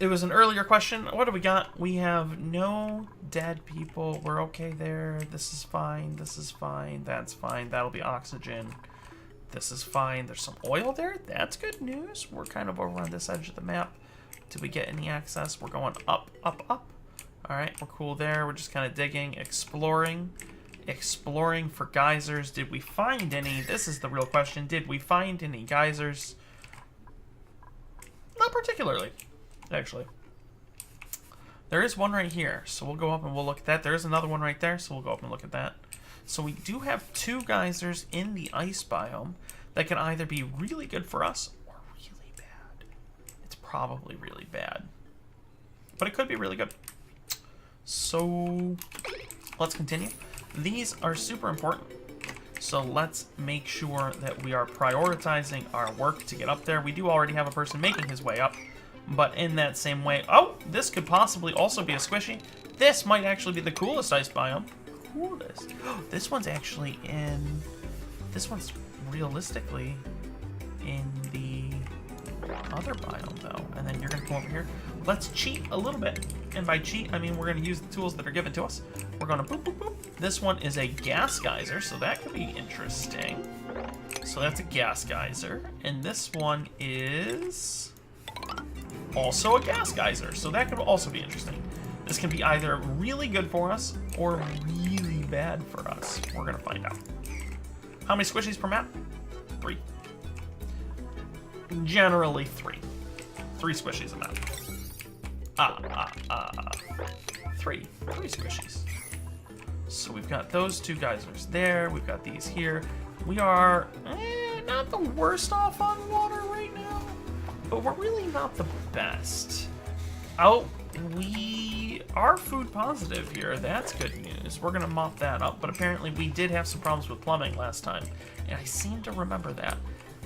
It was an earlier question. What do we got? We have no dead people. We're okay there. This is fine. This is fine. That's fine. That'll be oxygen. This is fine. There's some oil there. That's good news. We're kind of over on this edge of the map. Did we get any access? We're going up, up, up. All right, we're cool there. We're just kind of digging, exploring for geysers. Did we find any? This is the real question. Did we find any geysers? Not particularly, actually. There is one right here, so we'll go up and we'll look at that. There is another one right there, so we'll go up and look at that. So we do have 2 geysers in the ice biome that can either be really good for us or really bad. It's probably really bad, but it could be really good. So let's continue. These are super important, so let's make sure that we are prioritizing our work to get up there. We do already have a person making his way up, but in that same way... Oh, this could possibly also be a squishy. This might actually be the coolest ice biome. Coolest. This one's actually in... This one's realistically in the other biome, though. And then you're going to come over here. Let's cheat a little bit. And by cheat, I mean we're going to use the tools that are given to us. We're going to boop, boop, boop. This one is a gas geyser, so that could be interesting. So that's a gas geyser. And this one is also a gas geyser, so that could also be interesting. This can be either really good for us or really bad for us. We're going to find out. How many squishies per map? 3. Generally 3. 3 squishies a map. 3 squishies. So we've got those 2 geysers there. We've got these here. We are not the worst off on water right now, but we're really not the best. Oh, we are food positive here. That's good news. We're gonna mop that up, but apparently we did have some problems with plumbing last time, and I seem to remember that.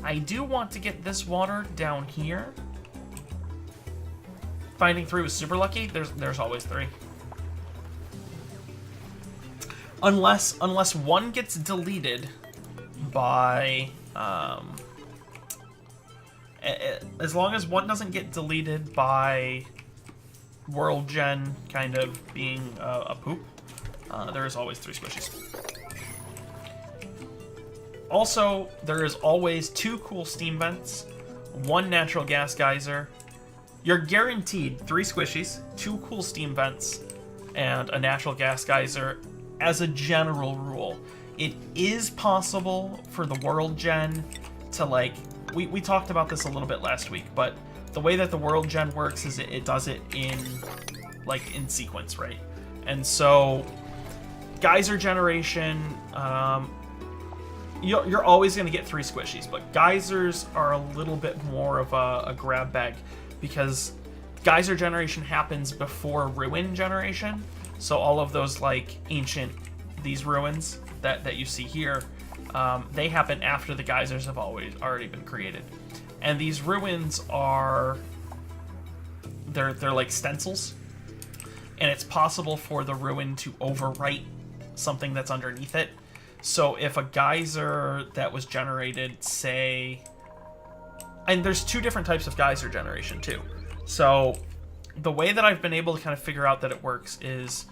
I do want to get this water down here. Finding 3 was super lucky. There's always 3. Unless one gets deleted by as long as one doesn't get deleted by World Gen kind of being a poop, there is always 3 squishies. Also, there is always 2 cool steam vents, 1 natural gas geyser. You're guaranteed 3 squishies, 2 cool steam vents, and a natural gas geyser as a general rule. It is possible for the World Gen to, like, we talked about this a little bit last week, but the way that the World Gen works is it does it in sequence, right? And so geyser generation, you're always going to get 3 squishies, but geysers are a little bit more of a grab bag because geyser generation happens before ruin generation. So all of those like these ruins that you see here, they happen after the geysers have already been created. And these ruins are, they're like stencils, and it's possible for the ruin to overwrite something that's underneath it. So if a geyser that was generated, say, and there's 2 different types of geyser generation too. So the way that I've been able to kind of figure out that it works is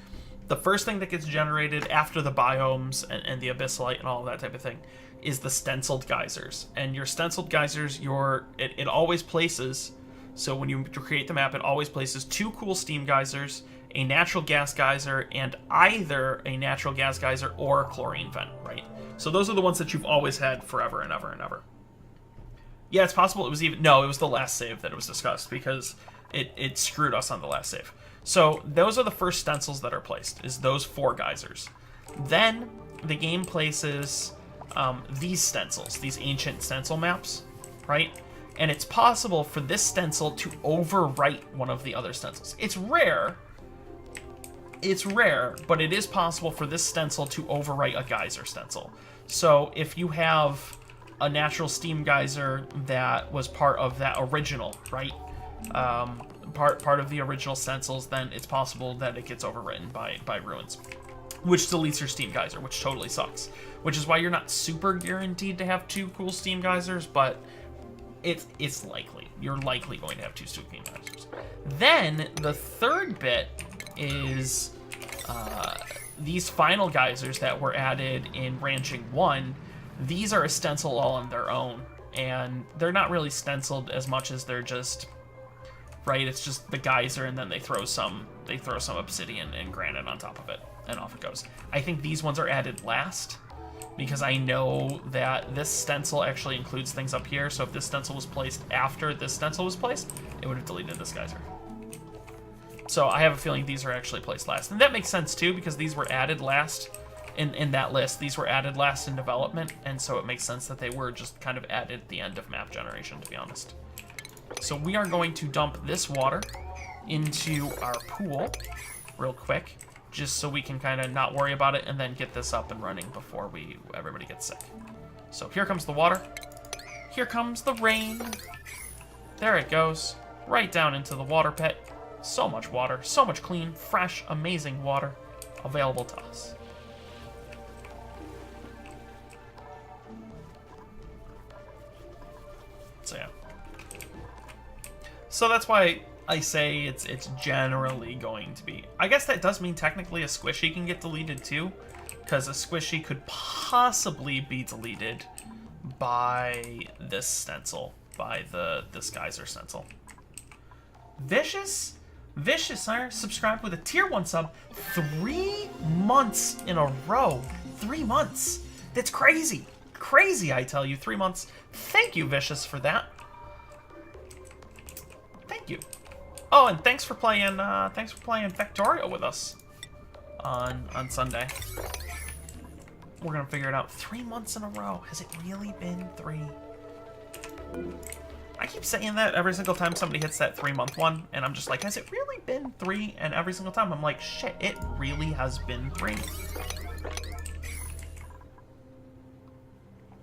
the first thing that gets generated after the biomes and the abyssalite and all of that type of thing is the stenciled geysers. And your stenciled geysers, it always places, so when you create the map, it always places 2 cool steam geysers, a natural gas geyser, and either a natural gas geyser or a chlorine vent, right? So those are the ones that you've always had forever and ever and ever. Yeah, it's possible it was the last save that it was discussed because it screwed us on the last save. So those are the first stencils that are placed, is those 4 geysers. Then the game places these stencils, these ancient stencil maps, right? And it's possible for this stencil to overwrite one of the other stencils. It's rare, but it is possible for this stencil to overwrite a geyser stencil. So if you have a natural steam geyser that was part of that original, right? Part of the original stencils, then it's possible that it gets overwritten by ruins, which deletes your steam geyser, which totally sucks. Which is why you're not super guaranteed to have 2 cool steam geysers, but it's likely. You're likely going to have 2 Stookane geysers. Then the third bit is these final geysers that were added in Ranching 1. These are a stencil all on their own, and they're not really stenciled as much as they're just, right, it's just the geyser, and then they throw some obsidian and granite on top of it, and off it goes. I think these ones are added last, because I know that this stencil actually includes things up here, so if this stencil was placed after this stencil was placed, it would have deleted this geyser. So I have a feeling these are actually placed last. And that makes sense too, because these were added last in that list. These were added last in development, and so it makes sense that they were just kind of added at the end of map generation, to be honest. So we are going to dump this water into our pool real quick, just so we can kind of not worry about it and then get this up and running before everybody gets sick. So here comes the water. Here comes the rain. There it goes, right down into the water pit. So much water, so much clean, fresh, amazing water available to us. So yeah. So that's why I say it's generally going to be. I guess that does mean technically a squishy can get deleted too, because a squishy could possibly be deleted by this stencil, by this geyser stencil. Vicious, sir, subscribed with a tier 1 sub 3 months in a row. 3 months. That's crazy. Crazy, I tell you. 3 months. Thank you, Vicious, for that. Thank you. Oh, and thanks for playing Factorio with us on Sunday. We're gonna figure it out. 3 months in a row. Has it really been 3? I keep saying that every single time somebody hits that 3-month one, and I'm just like, has it really been 3? And every single time I'm like, shit, it really has been 3.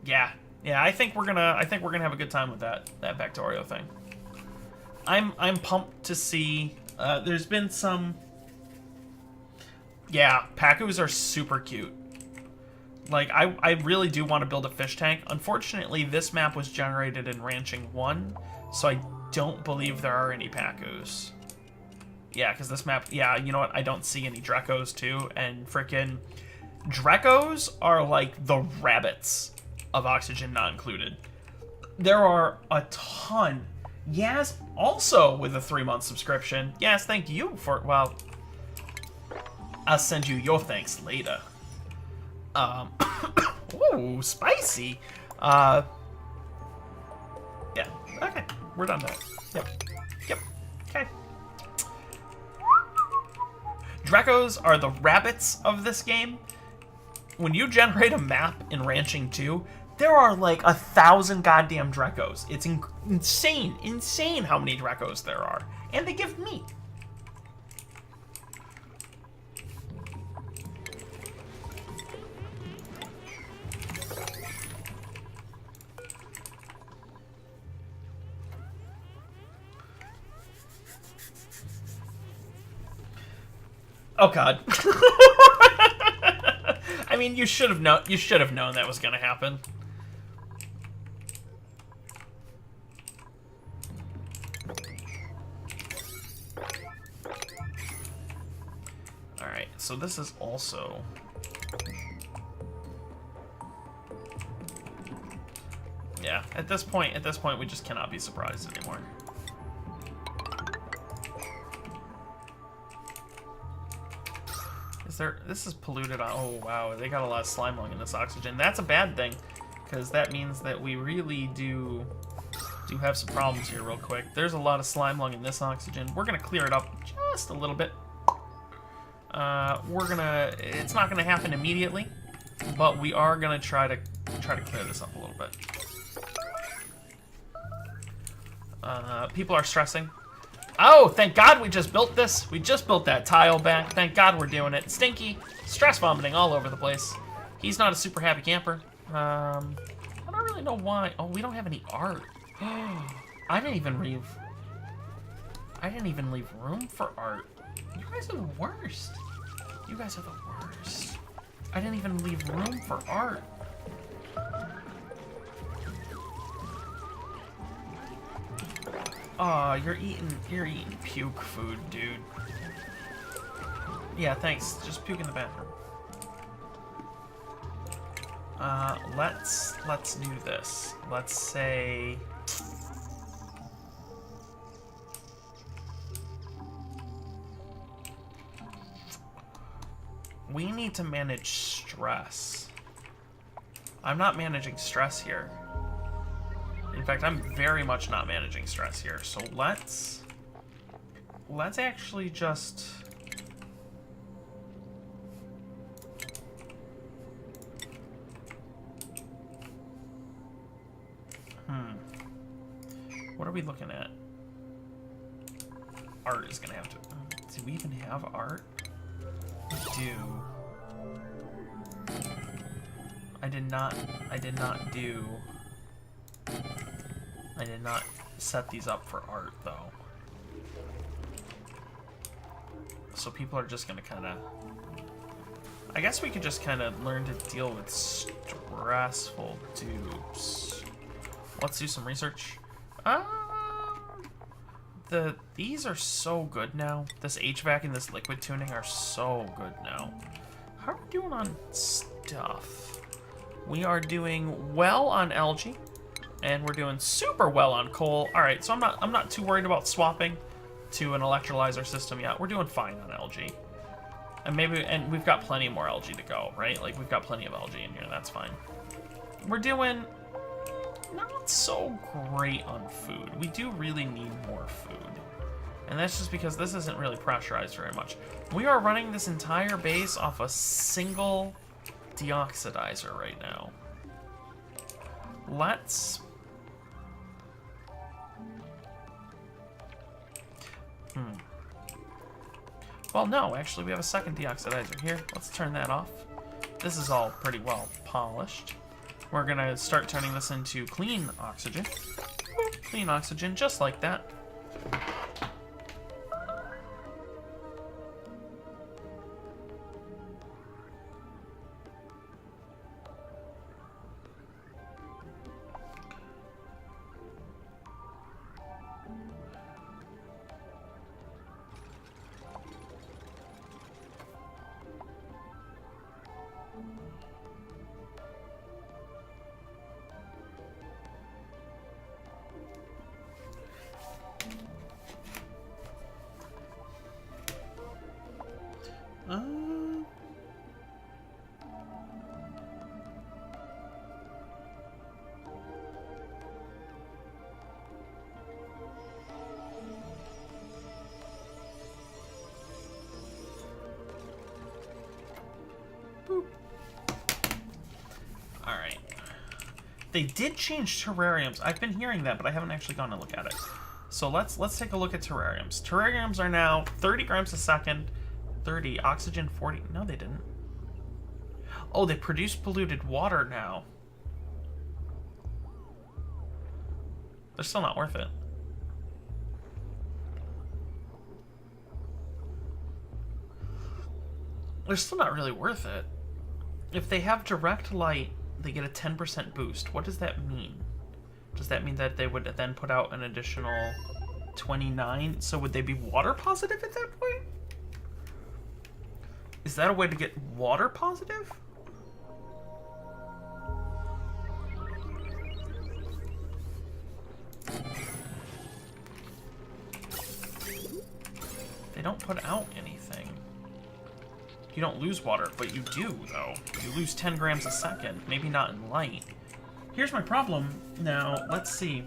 Yeah, I think we're gonna have a good time with that Factorio thing. I'm pumped to see. There's been some. Yeah, Pacus are super cute. Like, I really do want to build a fish tank. Unfortunately, this map was generated in Ranching 1, so I don't believe there are any Pacus. Yeah, because this map, yeah, you know what? I don't see any Drekos, too, and frickin' Drekos are like the rabbits of Oxygen Not Included. There are a ton. Yaz, also with a 3-month subscription. Yaz, thank you for, well, I'll send you your thanks later. Ooh, spicy. Yeah, okay, we're done there. Yep, okay. Drekos are the rabbits of this game. When you generate a map in Ranching 2, there are like 1,000 goddamn Drekos. It's insane how many Drekos there are. And they give meat. Oh god. I mean, you should have known that was going to happen. All right. So this is also yeah, at this point we just cannot be surprised anymore. This is polluted. Oh wow, they got a lot of slime lung in this oxygen. That's a bad thing, because that means that we really do have some problems here real quick. There's a lot of slime lung in this oxygen. We're gonna clear it up just a little bit. It's not gonna happen immediately, but we are gonna try to clear this up a little bit. People are stressing. Oh, thank God we just built this. We just built that tile back. Thank God we're doing it. Stinky, stress vomiting all over the place. He's not a super happy camper. I don't really know why. Oh, we don't have any art. I didn't even leave room for art. You guys are the worst. You guys are the worst. I didn't even leave room for art. Aw, you're eating puke food, dude. Yeah, thanks. Just puke in the bathroom. Let's do this. Let's say we need to manage stress. I'm not managing stress here. In fact, I'm very much not managing stress here. So let's actually just what are we looking at? Art is gonna have to. Do we even have art? We do. I did not set these up for art though. So people are just gonna kinda, I guess we could just kinda learn to deal with stressful dupes. Let's do some research. These are so good now. This HVAC and this liquid tuning are so good now. How are we doing on stuff? We are doing well on algae, and we're doing super well on coal. All right, so I'm not too worried about swapping to an electrolyzer system yet. We're doing fine on algae, and we've got plenty more algae to go, right? Like we've got plenty of algae in here. That's fine. We're doing not so great on food. We do really need more food. And that's just because this isn't really pressurized very much. We are running this entire base off a single deoxidizer right now. Let's... Well, no, actually we have a second deoxidizer here. Let's turn that off. This is all pretty well polished. We're gonna start turning this into clean oxygen. Clean oxygen, just like that. Alright. They did change terrariums. I've been hearing that, but I haven't actually gone to look at it. So let's take a look at terrariums. Terrariums are now 30 grams a second, 30, oxygen 40. No, they didn't. Oh, they produce polluted water now. They're still not worth it. They're still not really worth it. If they have direct light, they get a 10% boost. What does that mean? Does that mean that they would then put out an additional 29? So would they be water positive at that point? Is that a way to get water positive? They don't put out anything. You don't lose water, but you do, though. You lose 10 grams a second. Maybe not in light. Here's my problem. Now, let's see.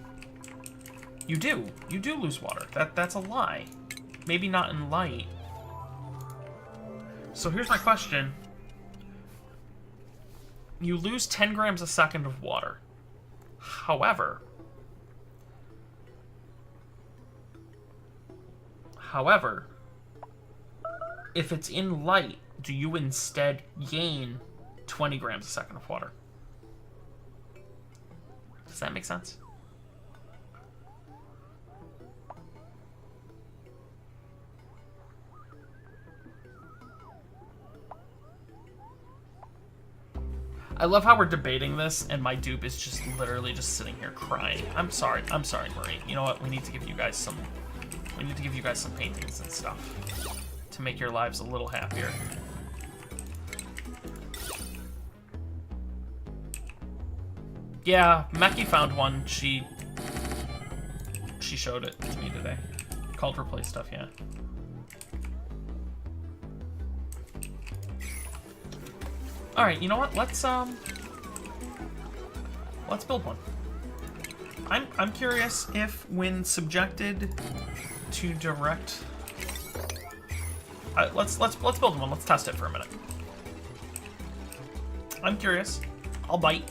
You do. You do lose water. That's a lie. Maybe not in light. So here's my question. You lose 10 grams a second of water. However, if it's in light, do you instead gain 20 grams a second of water? Does that make sense? I love how we're debating this, and my dupe is just literally just sitting here crying. I'm sorry, Marie. You know what? We need to give you guys some. We need to give you guys some paintings and stuff to make your lives a little happier. Yeah, Meki found one. She showed it to me today. Called for play stuff, yeah. All right, you know what? Let's build one. I'm curious if when subjected to direct, let's build one. Let's test it for a minute. I'm curious. I'll bite.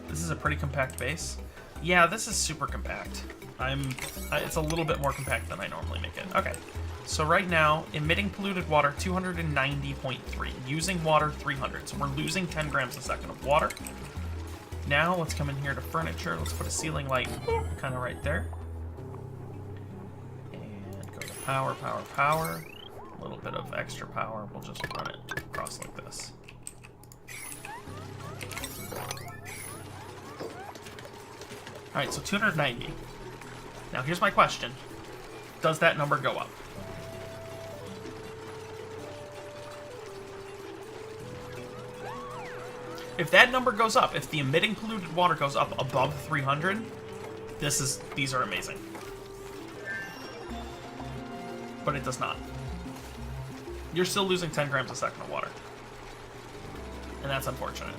This is a pretty compact base. Yeah, this is super compact. It's a little bit more compact than I normally make it. Okay. So right now, emitting polluted water 290.3, using water 300. So we're losing 10 grams a second of water. Now let's come in here to furniture. Let's put a ceiling light kind of right there. And go to power, power, power. A little bit of extra power. We'll just run it across like this. All right, so 290. Now here's my question. Does that number go up? If that number goes up, if the emitting polluted water goes up above 300, these are amazing. But it does not. You're still losing 10 grams a second of water. And that's unfortunate.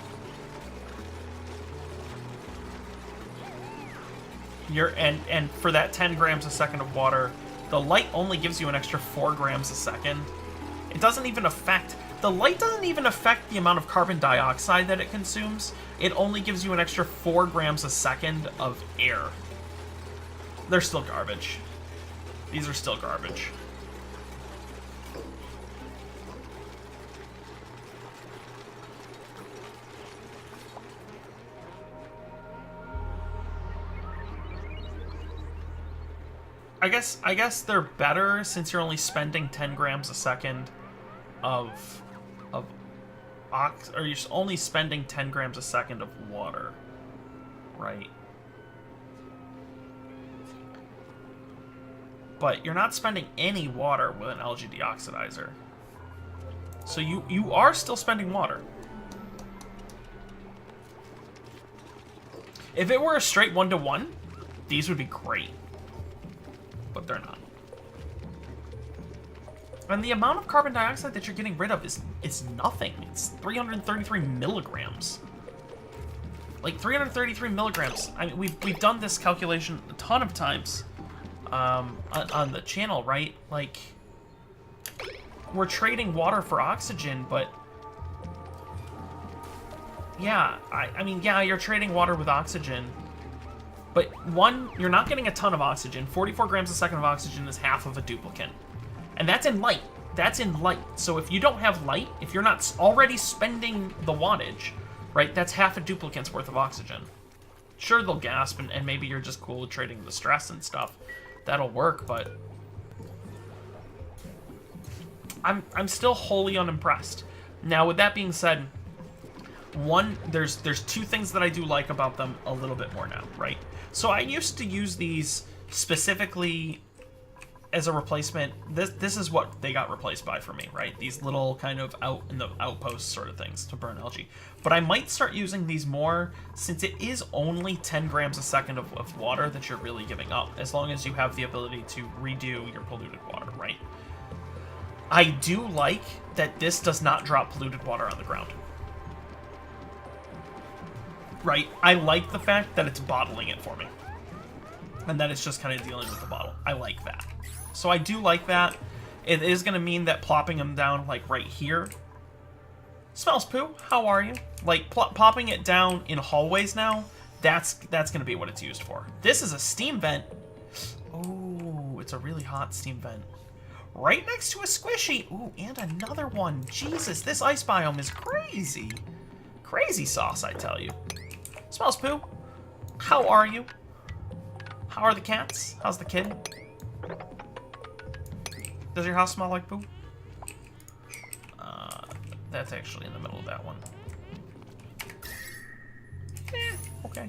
And for that 10 grams a second of water, the light only gives you an extra 4 grams a second. It doesn't even affect... The light doesn't even affect the amount of carbon dioxide that it consumes. It only gives you an extra 4 grams a second of air. They're still garbage. These are still garbage. I guess they're better since you're only spending 10 grams a second of or you're only spending 10 grams a second of water, right? But you're not spending any water with an algae deoxidizer. So you are still spending water. If it were a straight 1-to-1, these would be great. But they're not. And the amount of carbon dioxide that you're getting rid of is nothing. It's 333 milligrams. Like 333 milligrams. I mean, we've done this calculation a ton of times on the channel, right? Like, we're trading water for oxygen, but yeah, I mean, yeah, you're trading water with oxygen. But one, you're not getting a ton of oxygen. 44 grams a second of oxygen is half of a duplicant. And that's in light. That's in light. So if you don't have light, if you're not already spending the wattage, right, that's half a duplicant's worth of oxygen. Sure, they'll gasp, and maybe you're just cool with trading the stress and stuff. That'll work, but I'm still wholly unimpressed. Now, with that being said, one, there's two things that I do like about them a little bit more now, right? So I used to use these specifically as a replacement. This is what they got replaced by for me, right? These little kind of out in the outposts sort of things to burn algae. But I might start using these more since it is only 10 grams a second of water that you're really giving up, as long as you have the ability to redo your polluted water, right? I do like that this does not drop polluted water on the ground. Right? I like the fact that it's bottling it for me. And that it's just kind of dealing with the bottle. I like that. So I do like that. It is going to mean that plopping them down, like, right here. Smells poo. How are you? Like, popping it down in hallways now, that's going to be what it's used for. This is a steam vent. Oh, it's a really hot steam vent. Right next to a squishy. Ooh, and another one. Jesus, this ice biome is crazy. Crazy sauce, I tell you. Smells poo. How are you? How are the cats? How's the kid? Does your house smell like poo? That's actually in the middle of that one. Okay.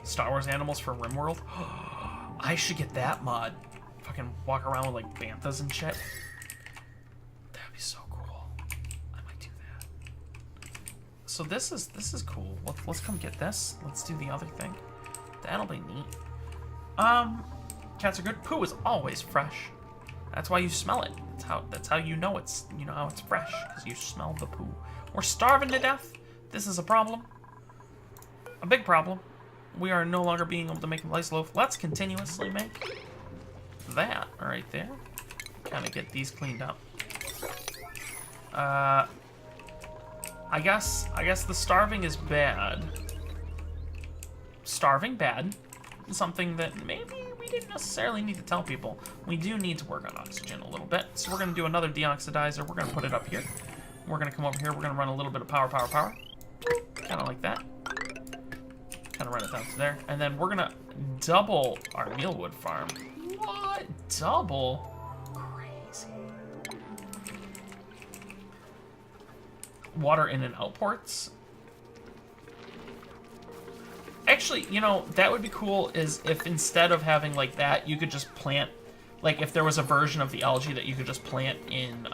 Star Wars animals for RimWorld? I should get that mod. Fucking walk around with like banthas and shit. That'd be so cool. I might do that. So this is cool. Let's come get this. Let's do the other thing. That'll be neat. Cats are good. Poo is always fresh. That's why you smell it. That's how you know it's how it's fresh, because you smell the poo. We're starving to death. This is a problem. A big problem. We are no longer being able to make a rice loaf. Let's continuously make that right there. Kind of get these cleaned up. I guess the starving is bad. Starving bad. Something that maybe we didn't necessarily need to tell people. We do need to work on oxygen a little bit. So we're going to do another deoxidizer. We're going to put it up here. We're going to come over here. We're going to run a little bit of power. Kind of like that. Kind of run it down to there. And then we're going to double our mealwood farm. What? Double? Crazy. Water in and out ports. Actually, you know, that would be cool is if instead of having like that, you could just plant, like if there was a version of the algae that you could just plant in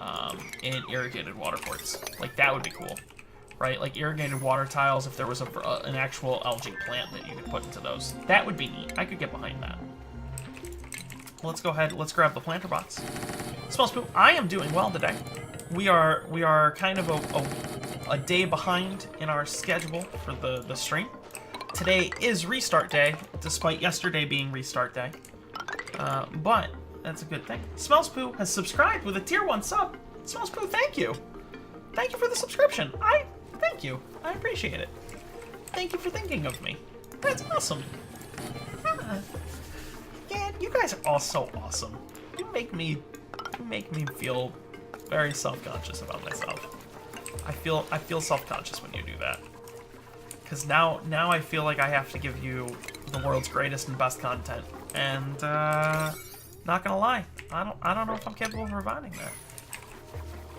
irrigated water ports. Like that would be cool, right? Like irrigated water tiles, if there was an actual algae plant that you could put into those. That would be neat. I could get behind that. Let's go ahead, let's grab the planter box. Smells Poo, I am doing well today. We are kind of a day behind in our schedule for the stream. Today is restart day, despite yesterday being restart day. But that's a good thing. Smells Poo has subscribed with a tier 1 sub. Smells Poo, thank you. Thank you for the subscription. Thank you. I appreciate it. Thank you for thinking of me. That's awesome. Yeah, you guys are all so awesome. You make me feel very self-conscious about myself. I feel self-conscious when you do that. Because now I feel like I have to give you the world's greatest and best content, and not gonna lie, I don't know if I'm capable of providing that.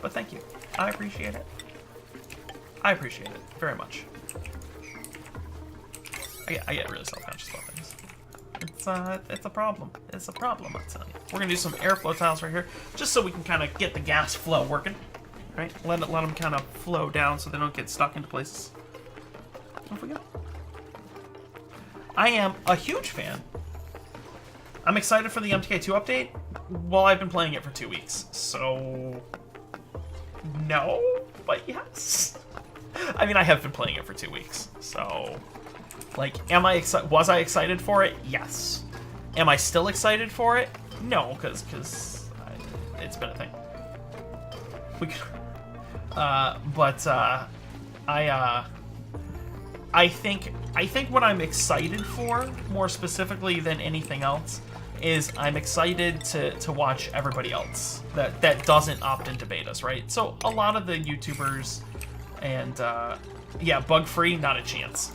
But thank you, I appreciate it. I appreciate it very much. I get really self-conscious about things. It's a problem. It's a problem, I'm telling you. We're gonna do some airflow tiles right here, just so we can kind of get the gas flow working, right? Let them kind of flow down so they don't get stuck into places. Off we go. I am a huge fan. I'm excited for the MTK2 update. Well, I've been playing it for 2 weeks, so no, but yes. I mean, I have been playing it for 2 weeks, so like, was I excited for it? Yes. Am I still excited for it? No, because it's been a thing. I think what I'm excited for, more specifically than anything else, is I'm excited to watch everybody else that doesn't opt into betas, right? So a lot of the YouTubers and yeah, bug-free, not a chance.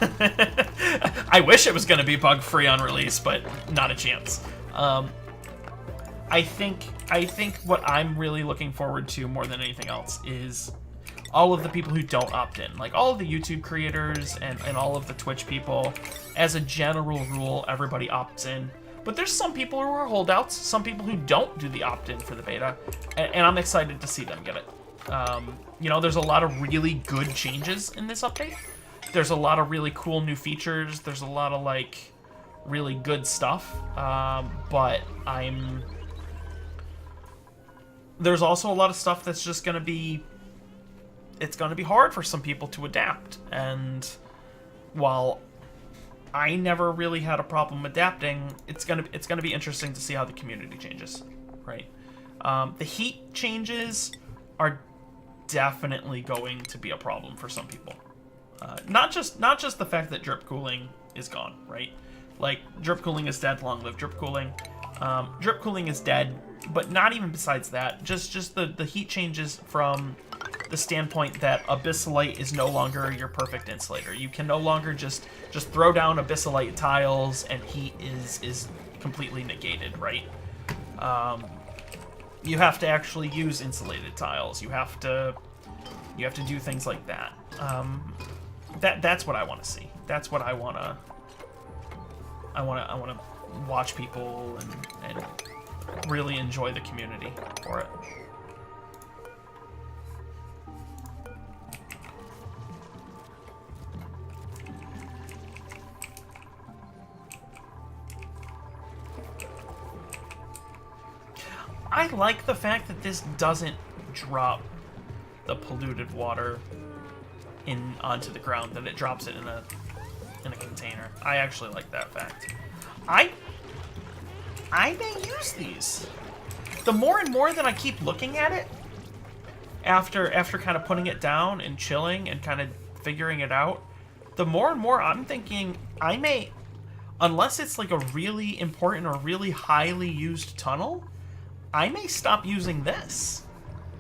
I wish it was going to be bug-free on release, but not a chance. I think what I'm really looking forward to more than anything else is all of the people who don't opt in, like all of the YouTube creators and all of the Twitch people. As a general rule, everybody opts in, but there's some people who are holdouts, some people who don't do the opt-in for the beta, and I'm excited to see them get it. You know, there's a lot of really good changes in this update. There's a lot of really cool new features. There's a lot of like really good stuff, but there's also a lot of stuff that's just gonna be, it's gonna be hard for some people to adapt. And while I never really had a problem adapting, it's gonna be interesting to see how the community changes, right? The heat changes are definitely going to be a problem for some people. Not just the fact that drip cooling is gone, right? Like, drip cooling is dead, long live drip cooling. Drip cooling is dead, but not even besides that. Just the heat changes from the standpoint that abyssalite is no longer your perfect insulator. You can no longer just throw down abyssalite tiles and heat is completely negated, right? You have to actually use insulated tiles. You have to do things like that. That's what I want to see. That's what I want to watch people and really enjoy the community for it. I like the fact that this doesn't drop the polluted water onto the ground, that it drops it in a container. I actually like that fact. I may use these. The more and more that I keep looking at it, after kind of putting it down and chilling and kind of figuring it out, the more and more I'm thinking I may, unless it's like a really important or really highly used tunnel, I may stop using this.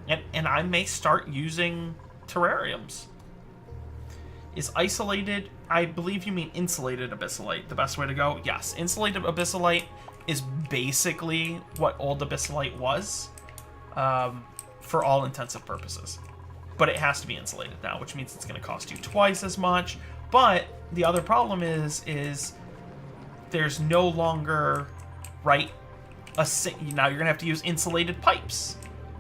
And I may start using terrariums. Is isolated, I believe you mean insulated abyssalite, the best way to go? Yes, insulated abyssalite is basically what old abyssalite was, for all intensive purposes. But it has to be insulated now, which means it's going to cost you twice as much. But the other problem is there's no longer, right, now you're going to have to use insulated pipes.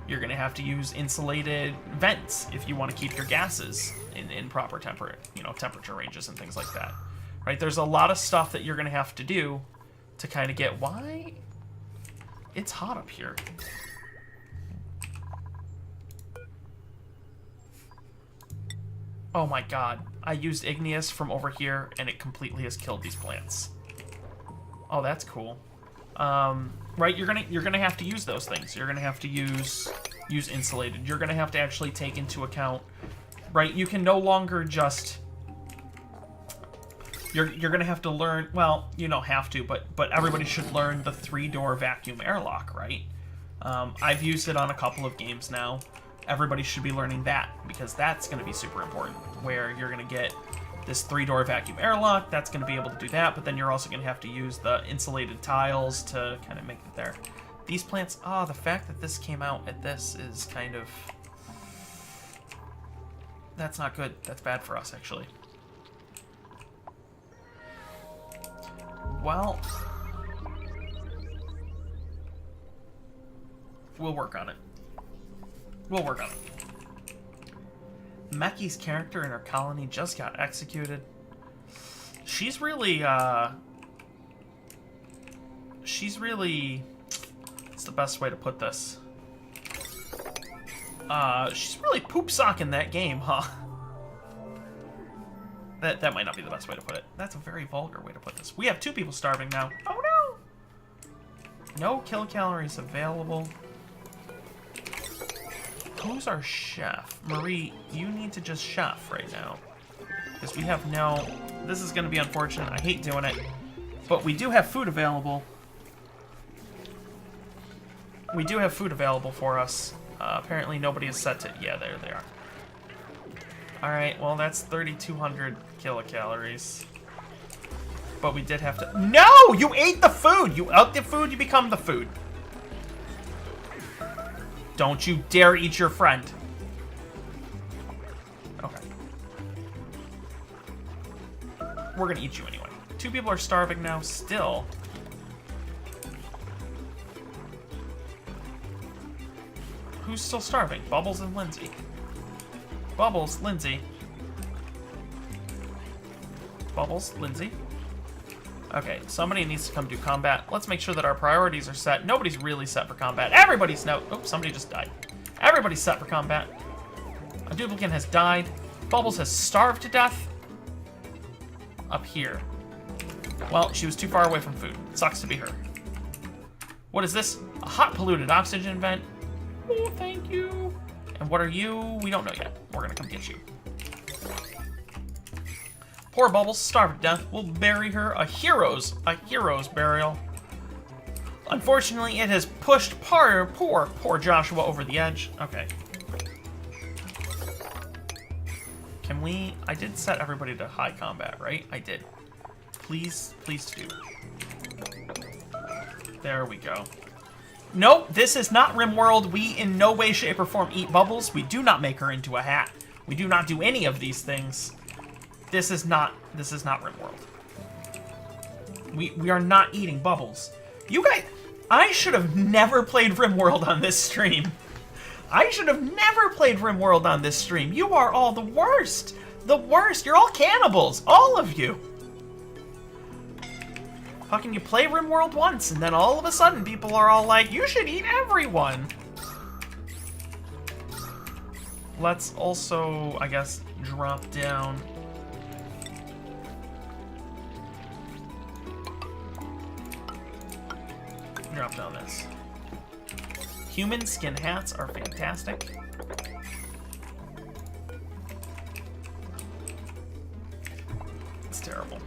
You're going to have to use insulated vents if you want to keep your gases in proper temperature ranges and things like that. Right? There's a lot of stuff that you're going to have to do to kind of get why it's hot up here. Oh my god. I used igneous from over here and it completely has killed these plants. Oh, that's cool. Right, you're gonna have to use those things. You're gonna have to use insulated. You're gonna have to actually take into account, right? You can no longer just. You're gonna have to learn. Well, you don't have to, but everybody should learn the 3-door vacuum airlock, right? I've used it on a couple of games now. Everybody should be learning that because that's gonna be super important. Where you're gonna get this 3-door vacuum airlock, that's going to be able to do that, but then you're also going to have to use the insulated tiles to kind of make it there. These plants, the fact that this came out at this is kind of... That's not good. That's bad for us, actually. Well... We'll work on it. We'll work on it. Meki's character in her colony just got executed. She's really, what's the best way to put this? She's really poop-socking that game, huh? That might not be the best way to put it. That's a very vulgar way to put this. We have 2 people starving now. Oh no! No kilocalories available. Who's our chef? Marie, you need to just chef right now. Because we have no... This is going to be unfortunate. I hate doing it. But we do have food available. We do have food available for us. Apparently nobody is set to... Yeah, there they are. Alright, well that's 3,200 kilocalories. But we did have to... No! You ate the food! You ate the food, you become the food. Don't you dare eat your friend. Okay. We're gonna eat you anyway. 2 people are starving now, still. Who's still starving? Bubbles and Lindsay. Bubbles, Lindsay. Bubbles, Lindsay. Okay, somebody needs to come do combat. Let's make sure that our priorities are set. Nobody's really set for combat. Everybody's no. Oops, somebody just died. Everybody's set for combat. A duplicate has died. Bubbles has starved to death. Up here. Well, she was too far away from food. Sucks to be her. What is this? A hot polluted oxygen vent. Oh, thank you. And what are you? We don't know yet. We're gonna come get you. Poor Bubbles, starved to death. We'll bury her a hero's burial. Unfortunately, it has pushed poor Joshua over the edge. Okay. Can we... I did set everybody to high combat, right? I did. Please do. There we go. Nope, this is not RimWorld. We in no way, shape, or form eat Bubbles. We do not make her into a hat. We do not do any of these things. This is not RimWorld. We are not eating Bubbles. You guys, I should have never played RimWorld on this stream. I should have never played RimWorld on this stream. You are all the worst. The worst. You're all cannibals. All of you. Fucking you play RimWorld once, and then all of a sudden people are all like, you should eat everyone. Let's also, I guess, drop down. Drop down this. Human skin hats are fantastic. It's terrible.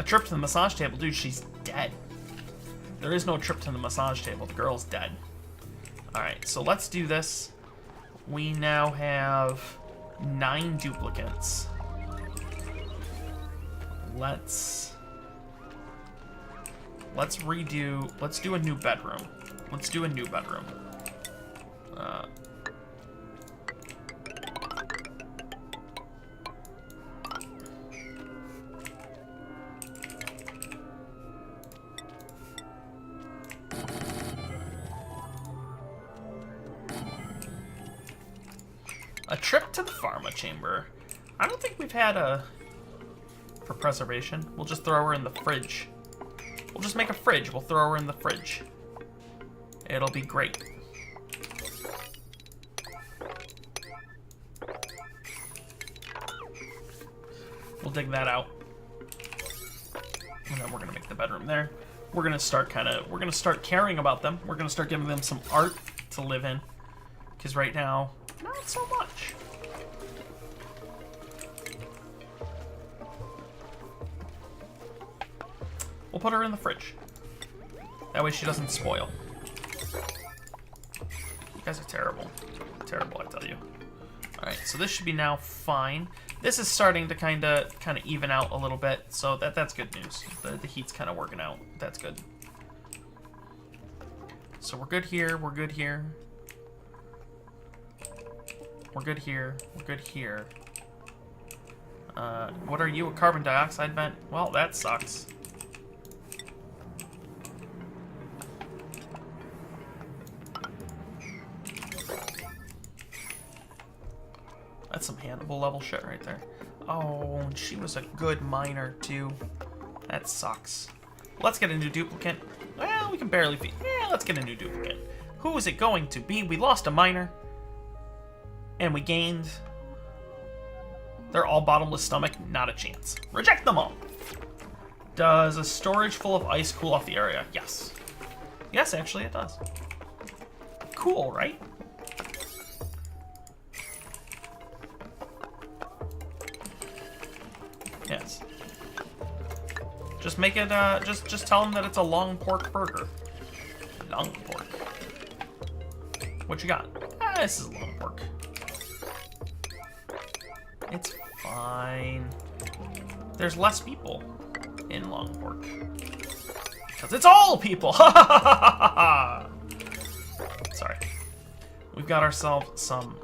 A trip to the massage table. Dude, she's dead. There is no trip to the massage table. The girl's dead. Alright, so let's do this. We now have 9 duplicates. Let's do a new bedroom. Let's do a new bedroom. A trip to the pharma chamber. I don't think we've had a... For preservation, we'll just throw her in the fridge. We'll just make a fridge. We'll throw her in the fridge. It'll be great. We'll dig that out. And then we're gonna make the bedroom there. We're gonna start caring about them. We're gonna start giving them some art to live in. Because right now, not so much. We'll put her in the fridge. That way she doesn't spoil. You guys are terrible. Terrible, I tell you. Alright, so this should be now fine. This is starting to kind of even out a little bit, so that's good news. The heat's kind of working out. That's good. So we're good here, we're good here. We're good here, we're good here. What are you, a carbon dioxide vent? Well, that sucks. That's some Hannibal level shit right there. Oh, and she was a good miner too. That sucks. Let's get a new duplicate. Well, we can barely feed. Yeah, let's get a new duplicate. Who is it going to be? We lost a miner. And we gained... They're all bottomless stomach. Not a chance. Reject them all. Does a storage full of ice cool off the area? Yes. Yes, actually it does. Cool, right? Yes. Just make it, just tell them that it's a long pork burger. Long pork. What you got? Ah, this is long pork. It's fine. There's less people in long pork. Because it's all people! Ha ha ha ha ha! Sorry. We've got ourselves some...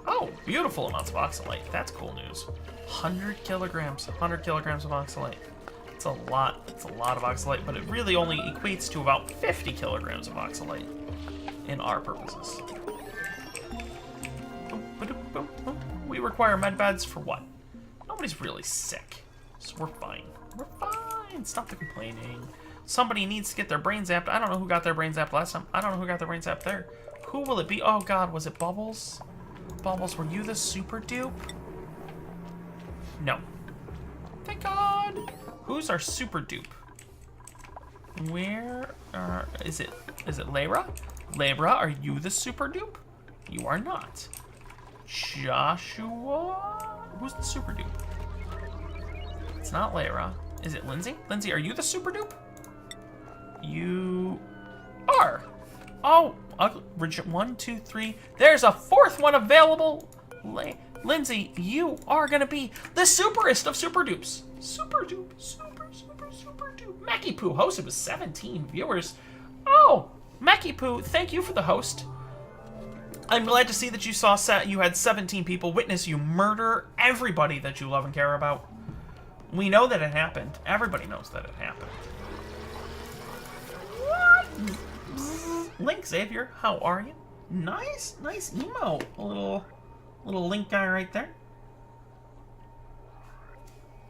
Oh, beautiful amounts of oxalate. That's cool news. 100 kilograms of oxalate. It's a lot of oxalate, but it really only equates to about 50 kilograms of oxalate in our purposes. We require med beds for what? Nobody's really sick, so we're fine. We're fine. Stop the complaining. Somebody needs to get their brain zapped. I don't know who got their brain zapped last time. I don't know who got their brain zapped there. Who will it be? Oh God, was it Bubbles? Bubbles, were you the super dupe? No. Thank God. Who's our super dupe? Where is it? Is it Layra? Layra, are you the super dupe? You are not. Joshua? Who's the super dupe? It's not Layra. Is it Lindsay? Lindsay, are you the super dupe? You are. Oh, 1, 2, 3. There's a 4th one available. Lindsay, you are gonna be the superest of super dupes. Super dupe, super dupe. you? Mackie Poo hosted with 17 viewers. Oh, Mackie Poo, thank you for the host. I'm glad to see that you had 17 people witness you murder everybody that you love and care about. We know that it happened. Everybody knows that it happened. What? Link Xavier, how are you? Nice emo. A little Link guy right there.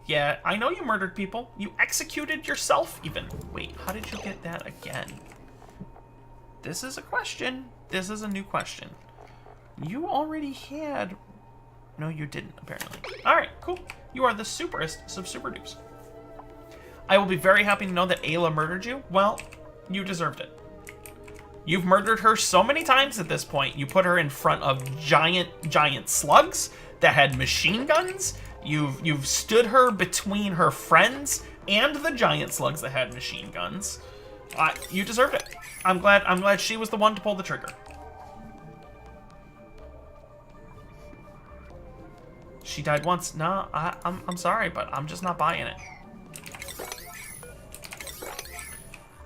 Yeah, I know you murdered people. You executed yourself even. Wait, how did you get that again? This is a question. This is a new question. You already had... No, you didn't, apparently. Alright, cool. You are the superest of super dupes. I will be very happy to know that Ayla murdered you. Well, you deserved it. You've murdered her so many times at this point. You put her in front of giant slugs that had machine guns. You've stood her between her friends and the giant slugs that had machine guns. You deserved it. I'm glad she was the one to pull the trigger. She died once. No, I'm sorry, but I'm just not buying it.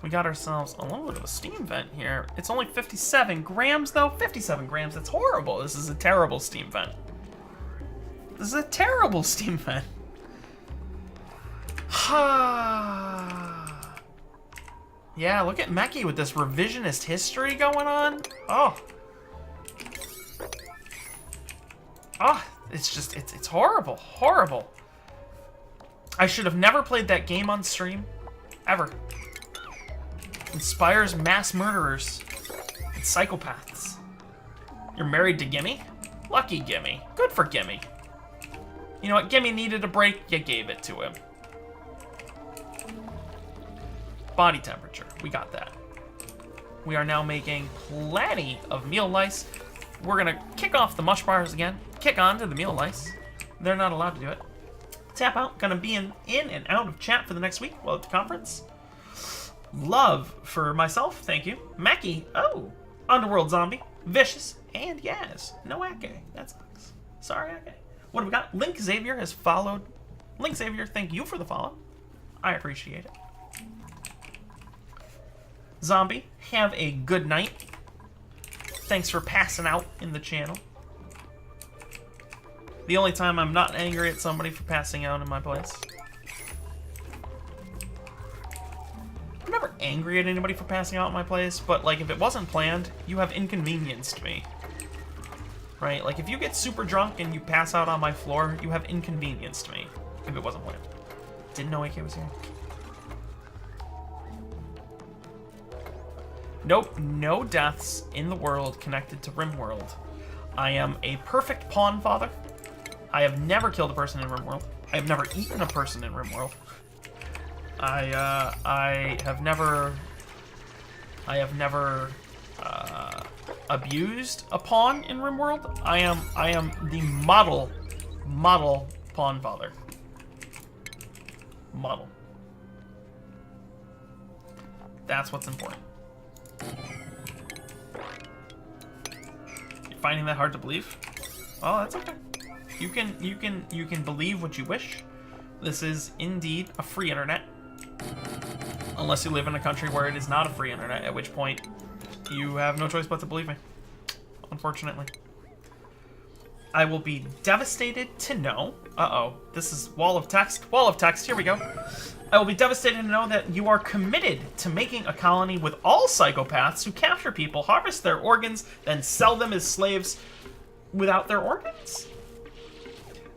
We got ourselves a little bit of a steam vent here. It's only 57 grams, though. 57 grams, that's horrible. This is a terrible steam vent. This is a terrible steam vent. Yeah, look at Meki with this revisionist history going on. Oh, it's just, it's horrible, horrible. I should have never played that game on stream, ever. Inspires mass murderers and psychopaths. You're married to Gimme? Lucky Gimme. Good for Gimme. You know what? Gimme needed a break. You gave it to him. Body temperature. We got that. We are now making plenty of meal lice. We're gonna kick off the mush bars again. Kick on to the meal lice. They're not allowed to do it. Tap out. Gonna be in and out of chat for the next week while at the conference. Love for myself. Thank you. Mackie. Oh. Underworld Zombie. Vicious. And Yaz. No Ake. That sucks. Sorry, Ake. What have we got? Link Xavier has followed. Link Xavier, thank you for the follow. I appreciate it. Zombie, have a good night. Thanks for passing out in the channel. The only time I'm not angry at somebody for passing out in my place. I'm never angry at anybody for passing out in my place, but like if it wasn't planned, you have inconvenienced me. Right? Like if you get super drunk and you pass out on my floor, you have inconvenienced me. If it wasn't planned. Didn't know AK was here. Nope, no deaths in the world connected to RimWorld. I am a perfect pawn father. I have never killed a person in RimWorld. I have never eaten a person in RimWorld. I have never abused a pawn in RimWorld. I am the model pawn father. Model. That's what's important. You're finding that hard to believe? Well, that's okay. You can believe what you wish. This is indeed a free internet. Unless you live in a country where it is not a free internet, at which point you have no choice but to believe me. Unfortunately. I will be devastated to know... Uh-oh. This is wall of text. Wall of text. Here we go. I will be devastated to know that you are committed to making a colony with all psychopaths who capture people, harvest their organs, then sell them as slaves without their organs?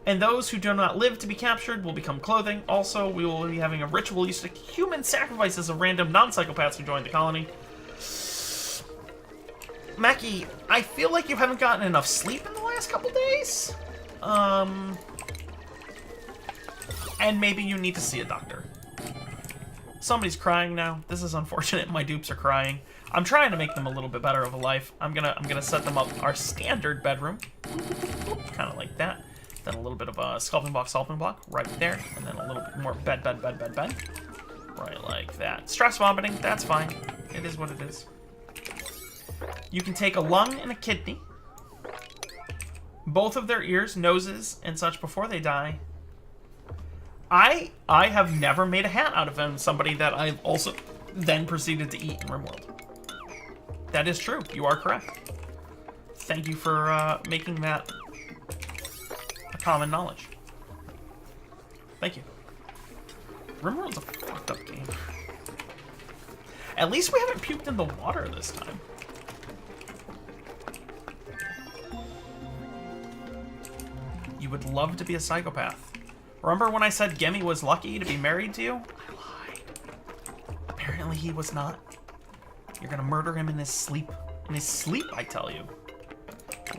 And those who do not live to be captured will become clothing. Also, we will be having a ritualistic human sacrifices of random non-psychopaths who join the colony. Mackie, I feel like you haven't gotten enough sleep in the last couple days. And maybe you need to see a doctor. Somebody's crying now. This is unfortunate. My dupes are crying. I'm trying to make them a little bit better of a life. I'm gonna set them up our standard bedroom. Kind of like that. Then a little bit of a sculpting block right there. And then a little bit more bed. Right like that. Stress vomiting, that's fine. It is what it is. You can take a lung and a kidney. Both of their ears, noses, and such before they die. I have never made a hat out of him, somebody that I also then proceeded to eat in RimWorld. That is true. You are correct. Thank you for making that a common knowledge. Thank you. RimWorld's a fucked up game. At least we haven't puked in the water this time. You would love to be a psychopath. Remember when I said Gemi was lucky to be married to you? I lied. Apparently he was not. You're gonna murder him in his sleep. In his sleep, I tell you.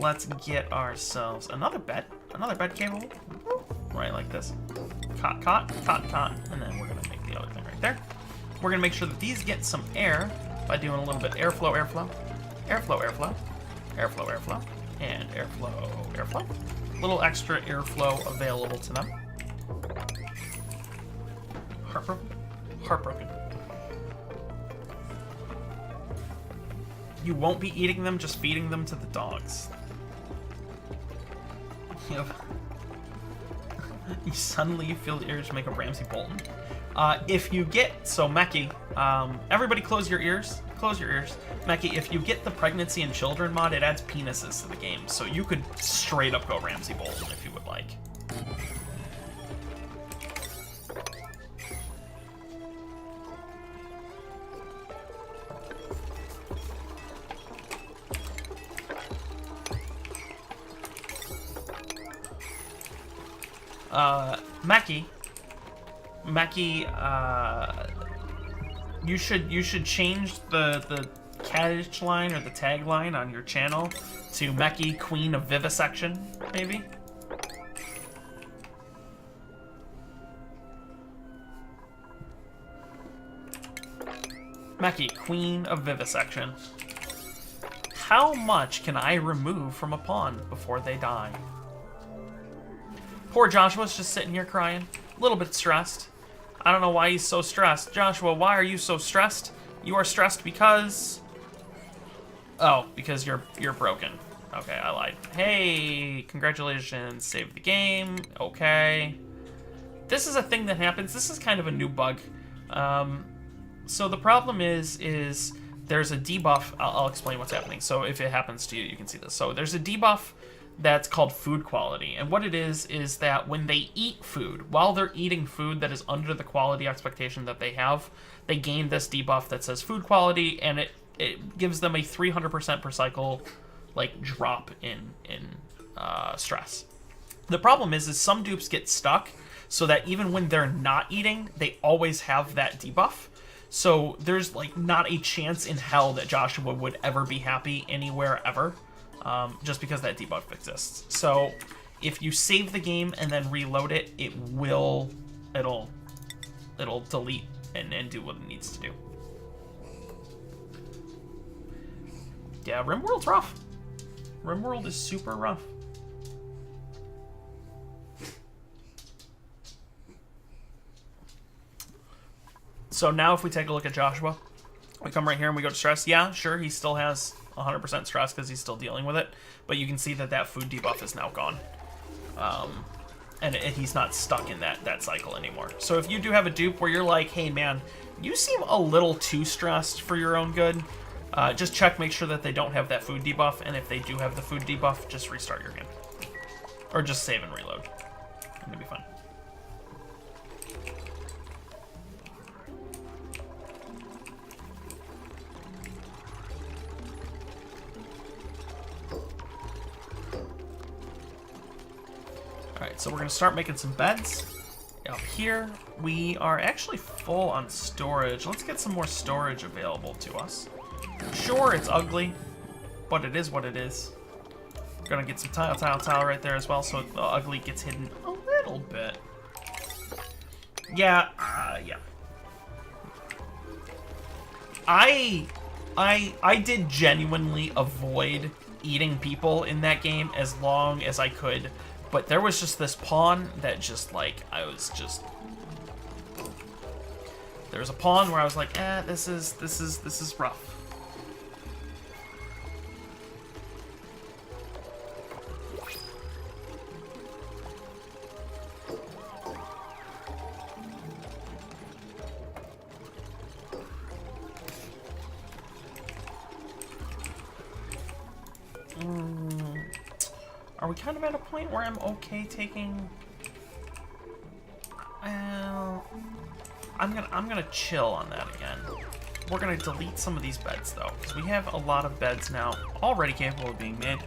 Let's get ourselves another bed. Another bed cable. Right, like this. Cot, cot, cot, cot. And then we're gonna make the other thing right there. We're gonna make sure that these get some air by doing a little bit airflow, airflow. Airflow, airflow. Airflow, airflow. And airflow, airflow. A little extra airflow available to them. Heartbroken. Heartbroken. You won't be eating them, just feeding them to the dogs. Yep. You suddenly feel the urge to make a Ramsay Bolton. If you get, so Meki, everybody close your ears. Close your ears. Meki, if you get the pregnancy and children mod, it adds penises to the game. So you could straight up go Ramsay Bolton if you would like. Meki, you should change the catch line or the tagline on your channel to Meki, Queen of Vivisection, maybe? Meki, Queen of Vivisection. How much can I remove from a pawn before they die? Poor Joshua's just sitting here crying. A little bit stressed. I don't know why he's so stressed. Joshua, why are you so stressed? You are stressed because... Oh, because you're broken. Okay, I lied. Hey, congratulations. Save the game. Okay. This is a thing that happens. This is kind of a new bug. So the problem is there's a debuff. I'll explain what's happening. So if it happens to you, you can see this. So there's a debuff that's called food quality. And what it is that when they eat food, while they're eating food that is under the quality expectation that they have, they gain this debuff that says food quality, and it gives them a 300% per cycle like drop in stress. The problem is some dupes get stuck so that even when they're not eating, they always have that debuff. So there's like not a chance in hell that Joshua would ever be happy anywhere ever. Just because that debuff exists. So if you save the game and then reload it, it'll delete and do what it needs to do. Yeah, RimWorld's rough. RimWorld is super rough. So now if we take a look at Joshua, we come right here and we go to stress. Yeah, sure, he still has 100% stress because he's still dealing with it, but you can see that food debuff is now gone, and he's not stuck in that cycle anymore. So if you do have a dupe where you're like, hey man, you seem a little too stressed for your own good, just check, make sure that they don't have that food debuff, and if they do have the food debuff, just restart your game, or just save and reload, and it'll be fine. Alright, so we're going to start making some beds. Up here, we are actually full on storage. Let's get some more storage available to us. Sure, it's ugly, but it is what it is. We're going to get some tile right there as well, so the ugly gets hidden a little bit. Yeah, yeah. I did genuinely avoid eating people in that game as long as I could. But there was just this pawn that just, like, there was a pawn where I was like, this is rough. Are we kind of at a point where I'm okay taking... Well, I'm gonna chill on that again. We're gonna delete some of these beds though, because we have a lot of beds now already capable of being made.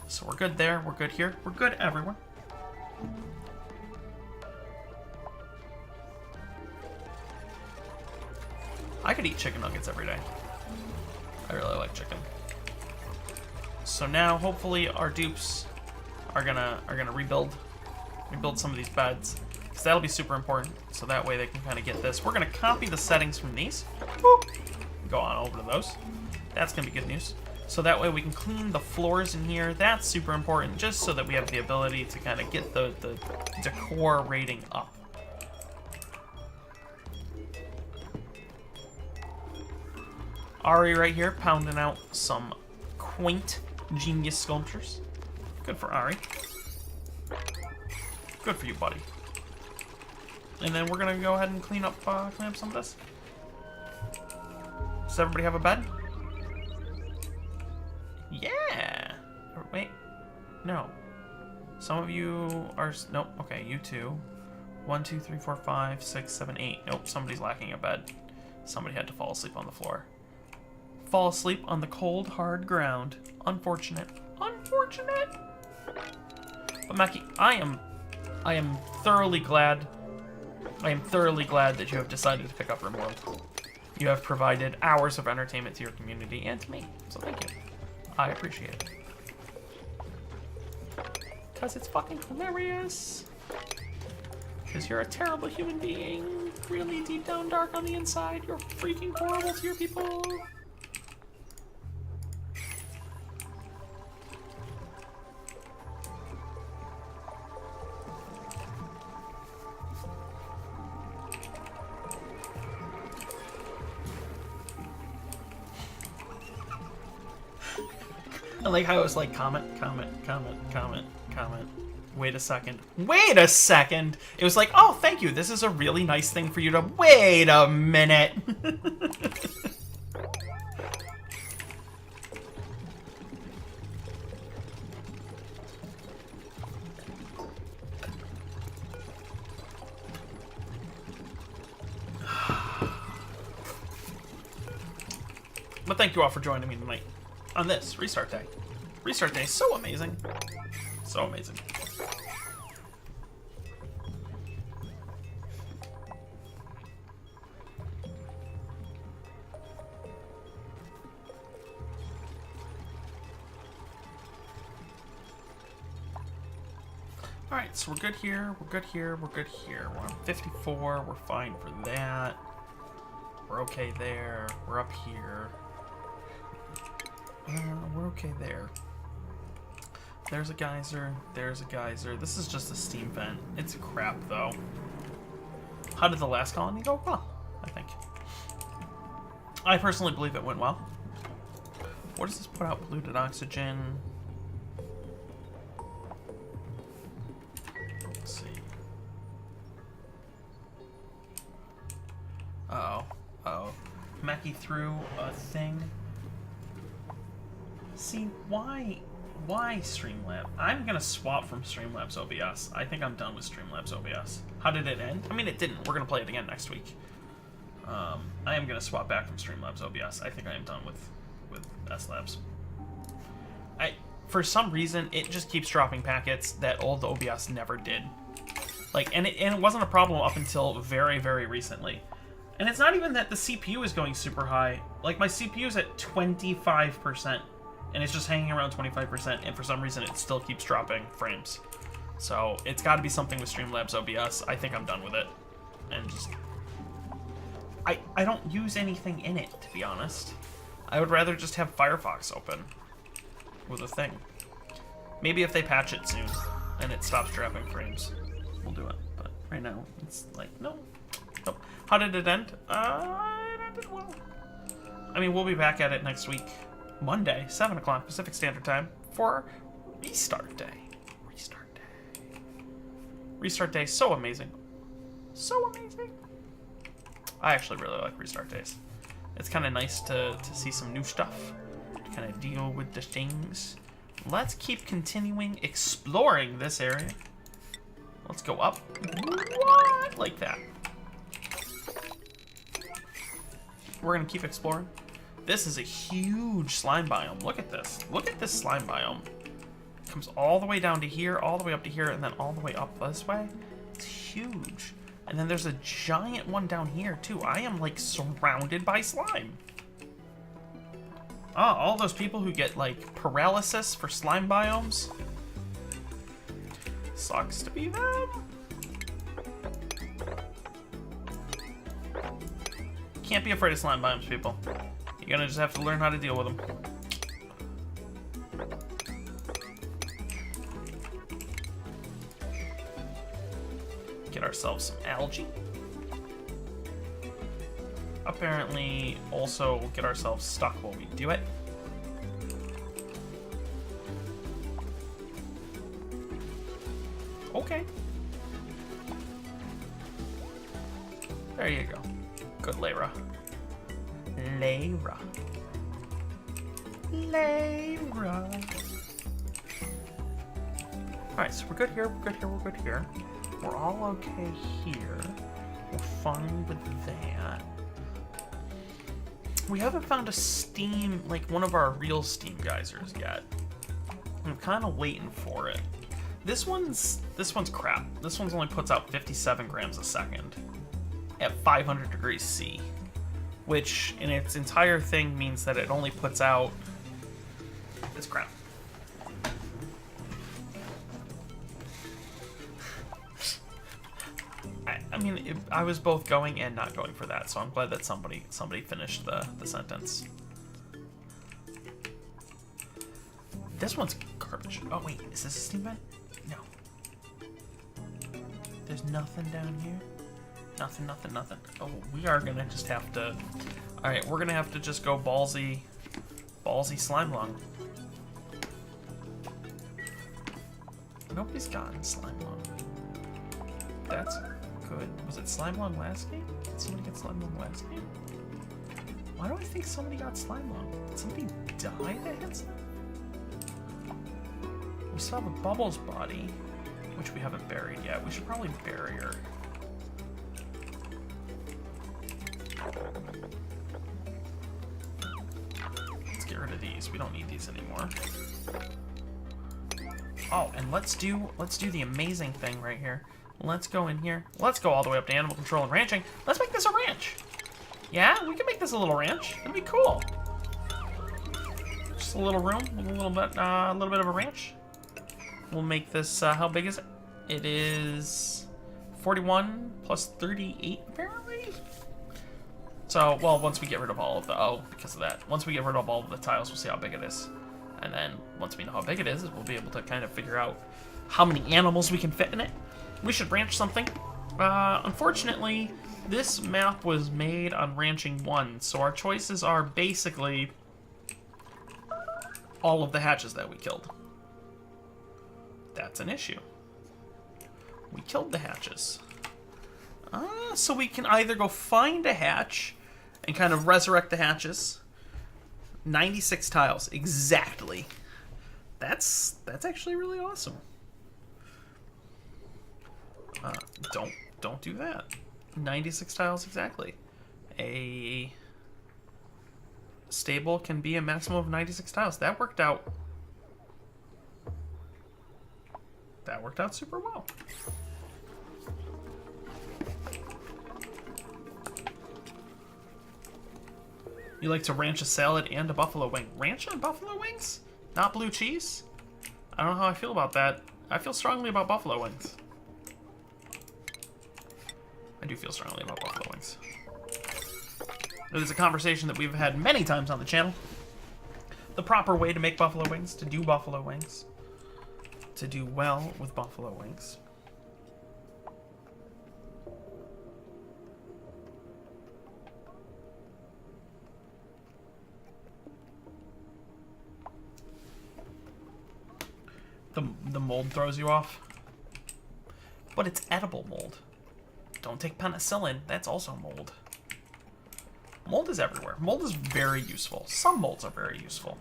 So we're good there, we're good here, we're good everywhere. I could eat chicken nuggets every day. I really like chicken. So now, hopefully, our dupes are gonna rebuild some of these beds, because that'll be super important. So that way they can kind of get this. We're gonna copy the settings from these. Boop. Go on over to those. That's gonna be good news. So that way we can clean the floors in here. That's super important, just so that we have the ability to kind of get the decor rating up. Ari right here, pounding out some quaint, genius sculptures. Good for Ari. Good for you, buddy. And then we're gonna go ahead and clean up some of this. Does everybody have a bed? Yeah. Wait. No. Some of you are... Nope. Okay, you two. 1, 2, 3, 4, 5, 6, 7, 8. Nope, somebody's lacking a bed. Somebody had to fall asleep on the floor. Fall asleep on the cold, hard ground. Unfortunate. Unfortunate! But Mackie, I am thoroughly glad... I am thoroughly glad that you have decided to pick up RimWorld. You have provided hours of entertainment to your community and to me, so thank you. I appreciate it. Because it's fucking hilarious. Because you're a terrible human being. Really deep down dark on the inside. You're freaking horrible to your people. I like how it was like comment. Wait a second. Wait a second! It was like, oh, thank you. This is a really nice thing for you to... Wait a minute! But thank you all for joining me tonight on this Restart Day. Restart Day is so amazing. So amazing. Alright, so we're good here, we're good here, we're good here. We're on 54, we're fine for that. We're okay there, we're up here. We're okay there. There's a geyser, there's a geyser. This is just a steam vent. It's crap, though. How did the last colony go? Well, I think. I personally believe it went well. What does this put out? Polluted oxygen. Let's see. Uh-oh. Uh-oh. Mackie threw a thing. See, why Streamlabs? I'm gonna swap from Streamlabs OBS. I think I'm done with Streamlabs OBS. How did it end? I mean, it didn't. We're gonna play it again next week. I am gonna swap back from Streamlabs OBS. I think I am done with S-Labs. For some reason, it just keeps dropping packets that old OBS never did. Like, and it wasn't a problem up until very, very recently. And it's not even that the CPU is going super high. Like, my CPU is at 25%. And it's just hanging around 25%, and for some reason it still keeps dropping frames. So it's got to be something with Streamlabs OBS. I think I'm done with it. And just... I don't use anything in it, to be honest. I would rather just have Firefox open with a thing. Maybe if they patch it soon, and it stops dropping frames, we'll do it. But right now, it's like, no. Nope. How did it end? It ended well. I mean, we'll be back at it next week. Monday, 7 o'clock Pacific Standard Time for Restart Day. Restart Day. Restart Day, so amazing. So amazing. I actually really like Restart Days. It's kind of nice to see some new stuff. To kind of deal with the things. Let's keep continuing exploring this area. Let's go up. What? Like that. We're gonna keep exploring. This is a huge slime biome. Look at this. Look at this slime biome. It comes all the way down to here, all the way up to here, and then all the way up this way. It's huge. And then there's a giant one down here, too. I am, like, surrounded by slime. Oh, all those people who get, like, paralysis for slime biomes. Sucks to be them. Can't be afraid of slime biomes, people. You're gonna just have to learn how to deal with them. Get ourselves some algae. Apparently, also get ourselves stuck while we do it. Okay. There you go. Good, Layra. Layra. Alright, so we're good here, we're good here, we're good here. We're all okay here. We're fine with that. We haven't found a steam, like one of our real steam geysers yet. I'm kind of waiting for it. This one's crap. This one's only puts out 57 grams a second at 500 degrees C, which in its entire thing means that it only puts out this crap. I mean, I was both going and not going for that, so I'm glad that somebody finished the sentence. This one's garbage. Oh wait, is this a steam vent? No. There's nothing down here. Nothing. Oh, we are gonna just have to. All right, we're gonna have to just go ballsy slime lung. Nobody's gotten slime lung. That's good. Was it slime lung last game? Did somebody get slime lung last game? Why do I think somebody got slime lung? Did somebody die that hit slime? We still have a Bubbles body, which we haven't buried yet. We should probably bury her. Let's get rid of these. We don't need these anymore. Oh, and let's do the amazing thing right here. Let's go in here. Let's go all the way up to animal control and ranching. Let's make this a ranch. Yeah, we can make this a little ranch. That'd be cool. Just a little room, a little bit of a ranch. We'll make this. How big is it? It is 41 plus 38 apparently. So, well, once we get rid of all of the because of that. Once we get rid of all of the tiles, we'll see how big it is. And then once we know how big it is, we'll be able to kind of figure out how many animals we can fit in it. We should ranch something. Unfortunately, this map was made on ranching 1, so our choices are basically all of the hatches that we killed. That's an issue. We killed the hatches. So we can either go find a hatch and kind of resurrect the hatches. 96 tiles, exactly. That's actually really awesome. Don't do that. 96 tiles exactly. A stable can be a maximum of 96 tiles. That worked out. That worked out super well. You like to ranch a salad and a buffalo wing. Ranch and buffalo wings? Not blue cheese? I don't know how I feel about that. I feel strongly about buffalo wings. I do feel strongly about buffalo wings. It is a conversation that we've had many times on the channel. The proper way to make buffalo wings, to do buffalo wings, to do well with buffalo wings. The mold throws you off. But it's edible mold. Don't take penicillin, that's also mold. Mold is everywhere. Mold is very useful. Some molds are very useful.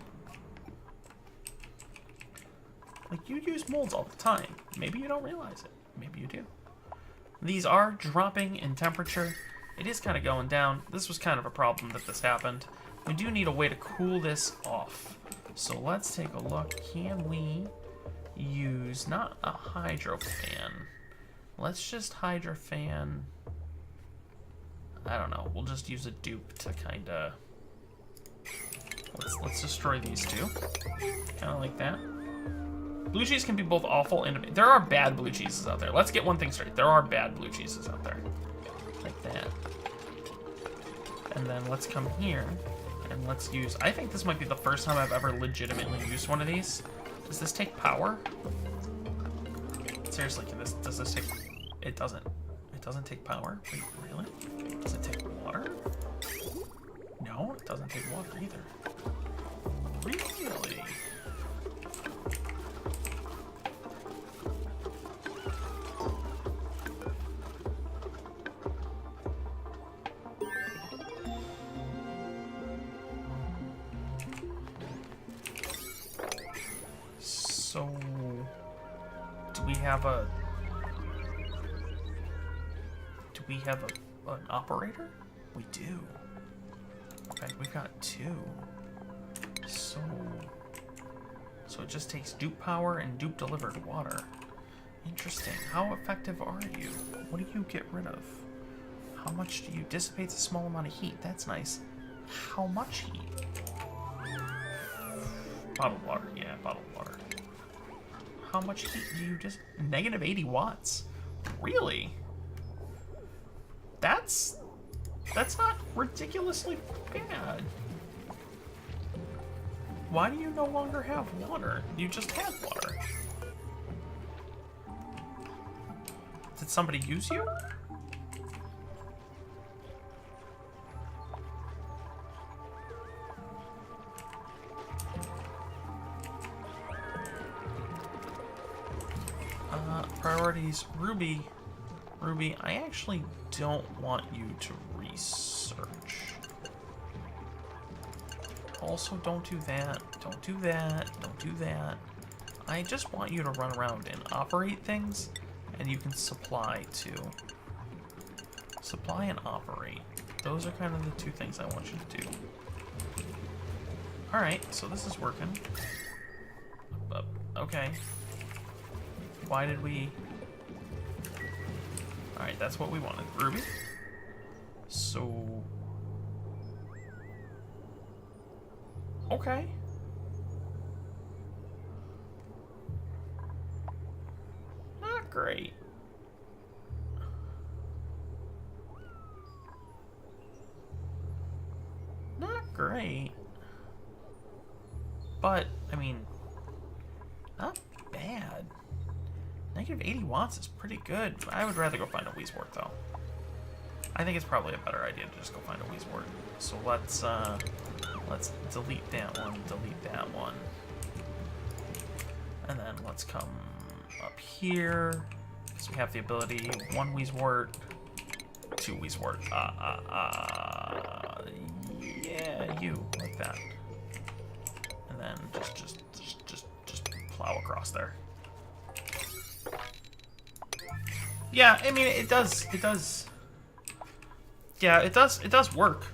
Like, you use molds all the time. Maybe you don't realize it. Maybe you do. These are dropping in temperature. It is kind of going down. This was kind of a problem that this happened. We do need a way to cool this off. So let's take a look. Can we use, not a hydro fan. Let's just hydro fan. I don't know. We'll just use a dupe to kind of... Let's destroy these two. Kind of like that. Blue cheese can be both awful and... There are bad blue cheeses out there. Let's get one thing straight. There are bad blue cheeses out there. Like that. And then let's come here and let's use... I think this might be the first time I've ever legitimately used one of these. Does this take power? Seriously, does this take... It doesn't. It doesn't take power? Wait, really? Does it take water? No, it doesn't take water either. Really? So, do we have a... an operator? We do. Okay, we've got two. So it just takes dupe power and dupe delivered water. Interesting. How effective are you? What do you get rid of? How much do you dissipate a small amount of heat? That's nice. How much heat? Bottled water. Yeah, bottled water. How much heat do you just... Negative 80 watts. Really? That's not ridiculously bad. Why do you no longer have water? You just had water. Did somebody use you? Priorities. Ruby, I actually don't want you to research. Also, don't do that. Don't do that. Don't do that. I just want you to run around and operate things, and you can supply too. Supply and operate. Those are kind of the two things I want you to do. Alright, so this is working. Okay. Why did we... Alright, that's what we wanted. Ruby? So... Okay. Not great. Not great. But, I mean, not bad. Negative 80 watts is pretty good. I would rather go find a Wheezewort, though. I think it's probably a better idea to just go find a Wheezewort. So let's delete that one. And then let's come up here. So we have the ability, one Wheezewort, two Wheezewort. Yeah, you, like that. And then just plow across there. Yeah, I mean, it does. Yeah, it does work.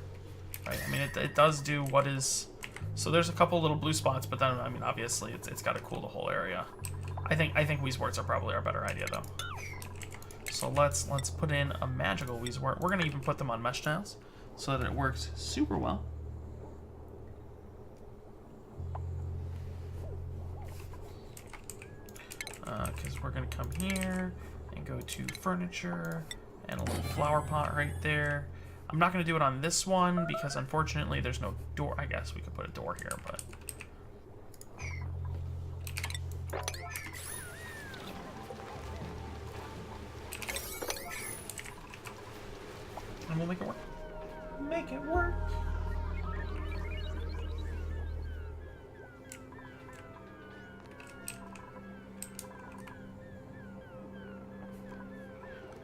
Right? I mean, it does do what is... So there's a couple little blue spots, but then, I mean, obviously, it's got to cool the whole area. I think Wheezeworts are probably our better idea, though. So let's put in a magical Wheezewort. We're going to even put them on mesh tiles so that it works super well. Because we're going to come here and go to furniture and a little flower pot right there. I'm not going to do it on this one because unfortunately there's no door. I guess we could put a door here, but... And we'll make it work. Make it work!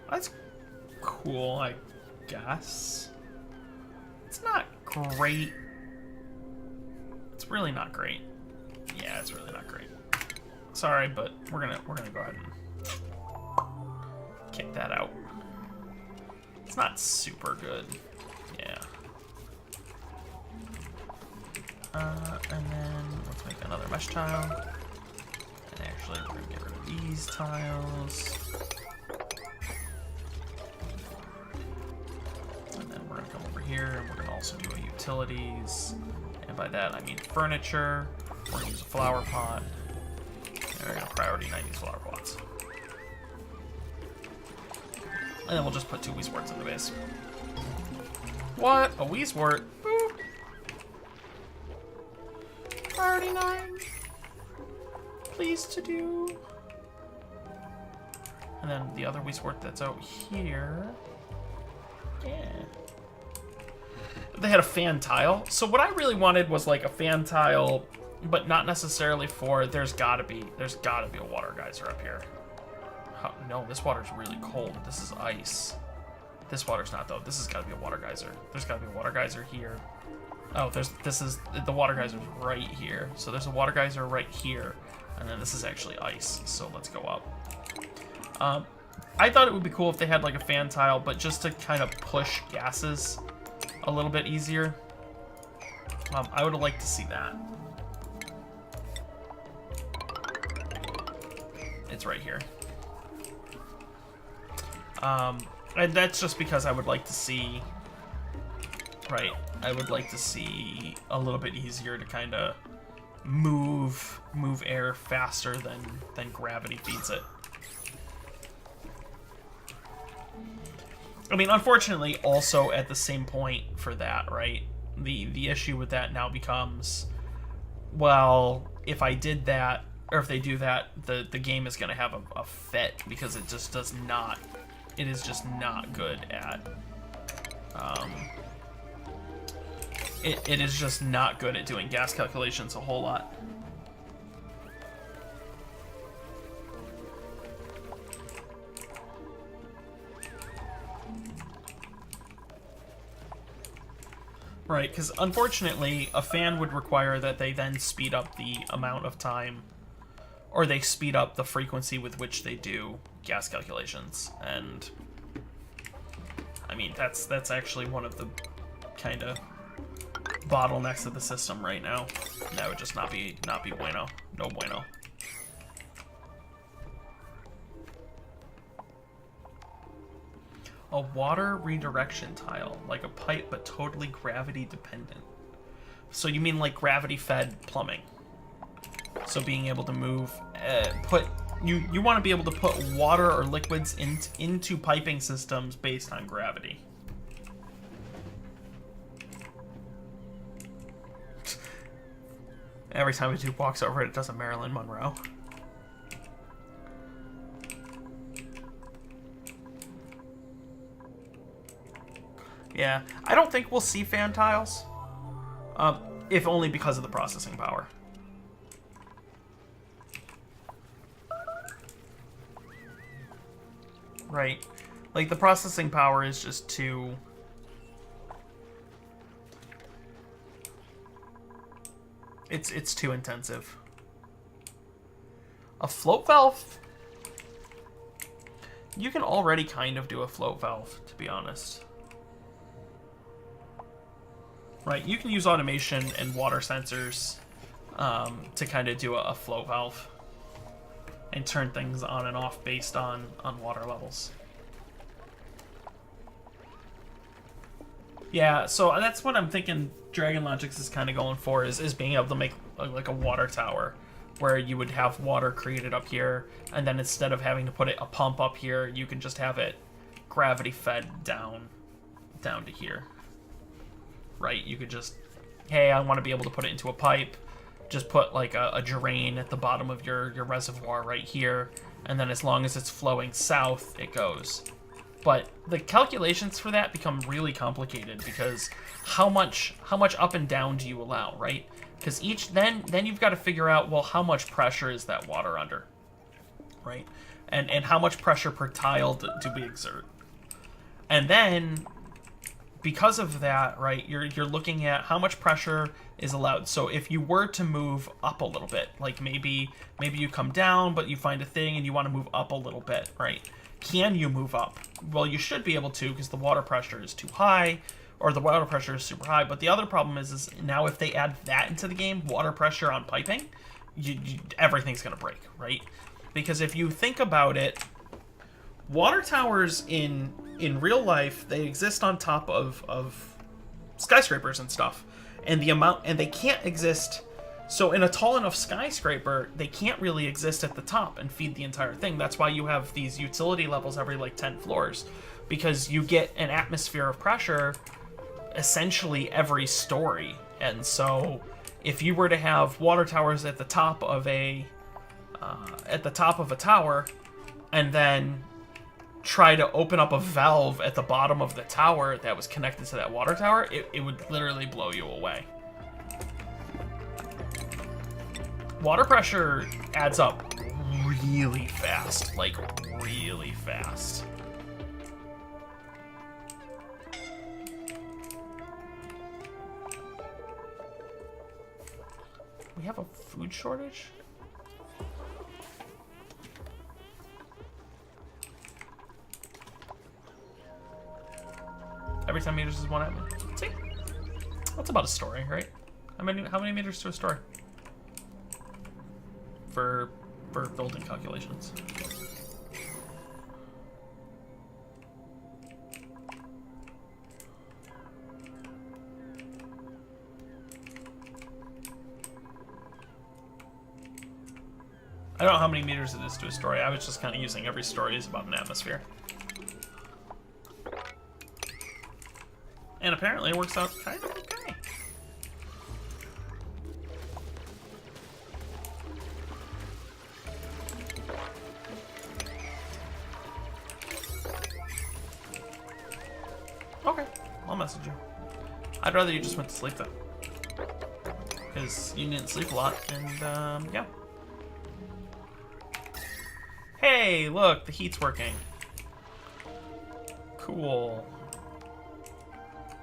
That's cool, I guess. It's not great. It's really not great. Yeah, it's really not great. Sorry, but we're gonna go ahead and kick that out. It's not super good. Yeah. And then let's make another mesh tile. And actually, we're gonna get rid of these tiles. And then we're gonna come over here, and we're gonna also do a utilities. And by that, I mean furniture. We're gonna use a flower pot. And we're gonna priority 9 these flower pots. And then we'll just put 2 Weezworts in the base. What? A Weezwort? Boop. Priority 9. Pleased to do. And then the other Weezwort that's out here. Yeah. They had a fan tile. So what I really wanted was like a fan tile, but not necessarily for, there's gotta be a water geyser up here. No, this water's really cold. This is ice. This water's not, though. This has got to be a water geyser. There's got to be a water geyser here. Oh, the water geyser's right here. So there's a water geyser right here. And then this is actually ice. So let's go up. I thought it would be cool if they had like a fan tile, but just to kind of push gases a little bit easier. I would have liked to see that. It's right here. And that's just because I would like to see, right, I would like to see a little bit easier to kind of move air faster than gravity feeds it. I mean, unfortunately, also at the same point for that, right, the issue with that now becomes, well, if I did that, or if they do that, the game is going to have a fit, because it just does not, it is just not good at, it is just not good at doing gas calculations a whole lot. Right, because unfortunately, a fan would require that they then speed up the amount of time, or they speed up the frequency with which they do gas calculations, and I mean that's actually one of the kind of bottlenecks of the system right now. That would just not be bueno, no bueno. A water redirection tile, like a pipe, but totally gravity dependent. So you mean like gravity fed plumbing? So being able to move, you want to be able to put water or liquids into piping systems based on gravity. Every time a dude walks over it, it does a Marilyn Monroe. Yeah, I don't think we'll see fan tiles, if only because of the processing power. Right, like the processing power is just too... It's too intensive. A float valve? You can already kind of do a float valve, to be honest. Right, you can use automation and water sensors to kind of do a float valve and turn things on and off based on water levels. Yeah, so that's what I'm thinking Dragon Logics is kind of going for, is being able to make like a water tower where you would have water created up here, and then instead of having to put a pump up here, you can just have it gravity fed down to here. Right, you could just, hey, I want to be able to put it into a pipe, just put like a drain at the bottom of your reservoir right here, and then as long as it's flowing south, it goes. But the calculations for that become really complicated, because how much up and down do you allow, right? Because then you've got to figure out, well, how much pressure is that water under, right? And how much pressure per tile do we exert? And then, because of that, right, you're looking at how much pressure is allowed. So if you were to move up a little bit, like maybe you come down, but you find a thing and you want to move up a little bit, right? Can you move up? Well, you should be able to, because the water pressure is too high, or the water pressure is super high. But the other problem is now if they add that into the game, water pressure on piping, everything's going to break, right? Because if you think about it, water towers in real life, they exist on top of skyscrapers and stuff. And they can't exist. So in a tall enough skyscraper, they can't really exist at the top and feed the entire thing. That's why you have these utility levels every like 10 floors, because you get an atmosphere of pressure essentially every story. And so if you were to have water towers at the top of a tower, and then try to open up a valve at the bottom of the tower that was connected to that water tower, it would literally blow you away. Water pressure adds up really fast, like really fast. We have a food shortage? Every 10 meters is one at me. See? That's about a story, right? How many meters to a story? For building calculations. I don't know how many meters it is to a story. I was just kind of using every story as about an atmosphere. And apparently it works out kind of okay. Okay, I'll message you. I'd rather you just went to sleep though, because you didn't sleep a lot, and yeah. Hey, look, the heat's working. Cool.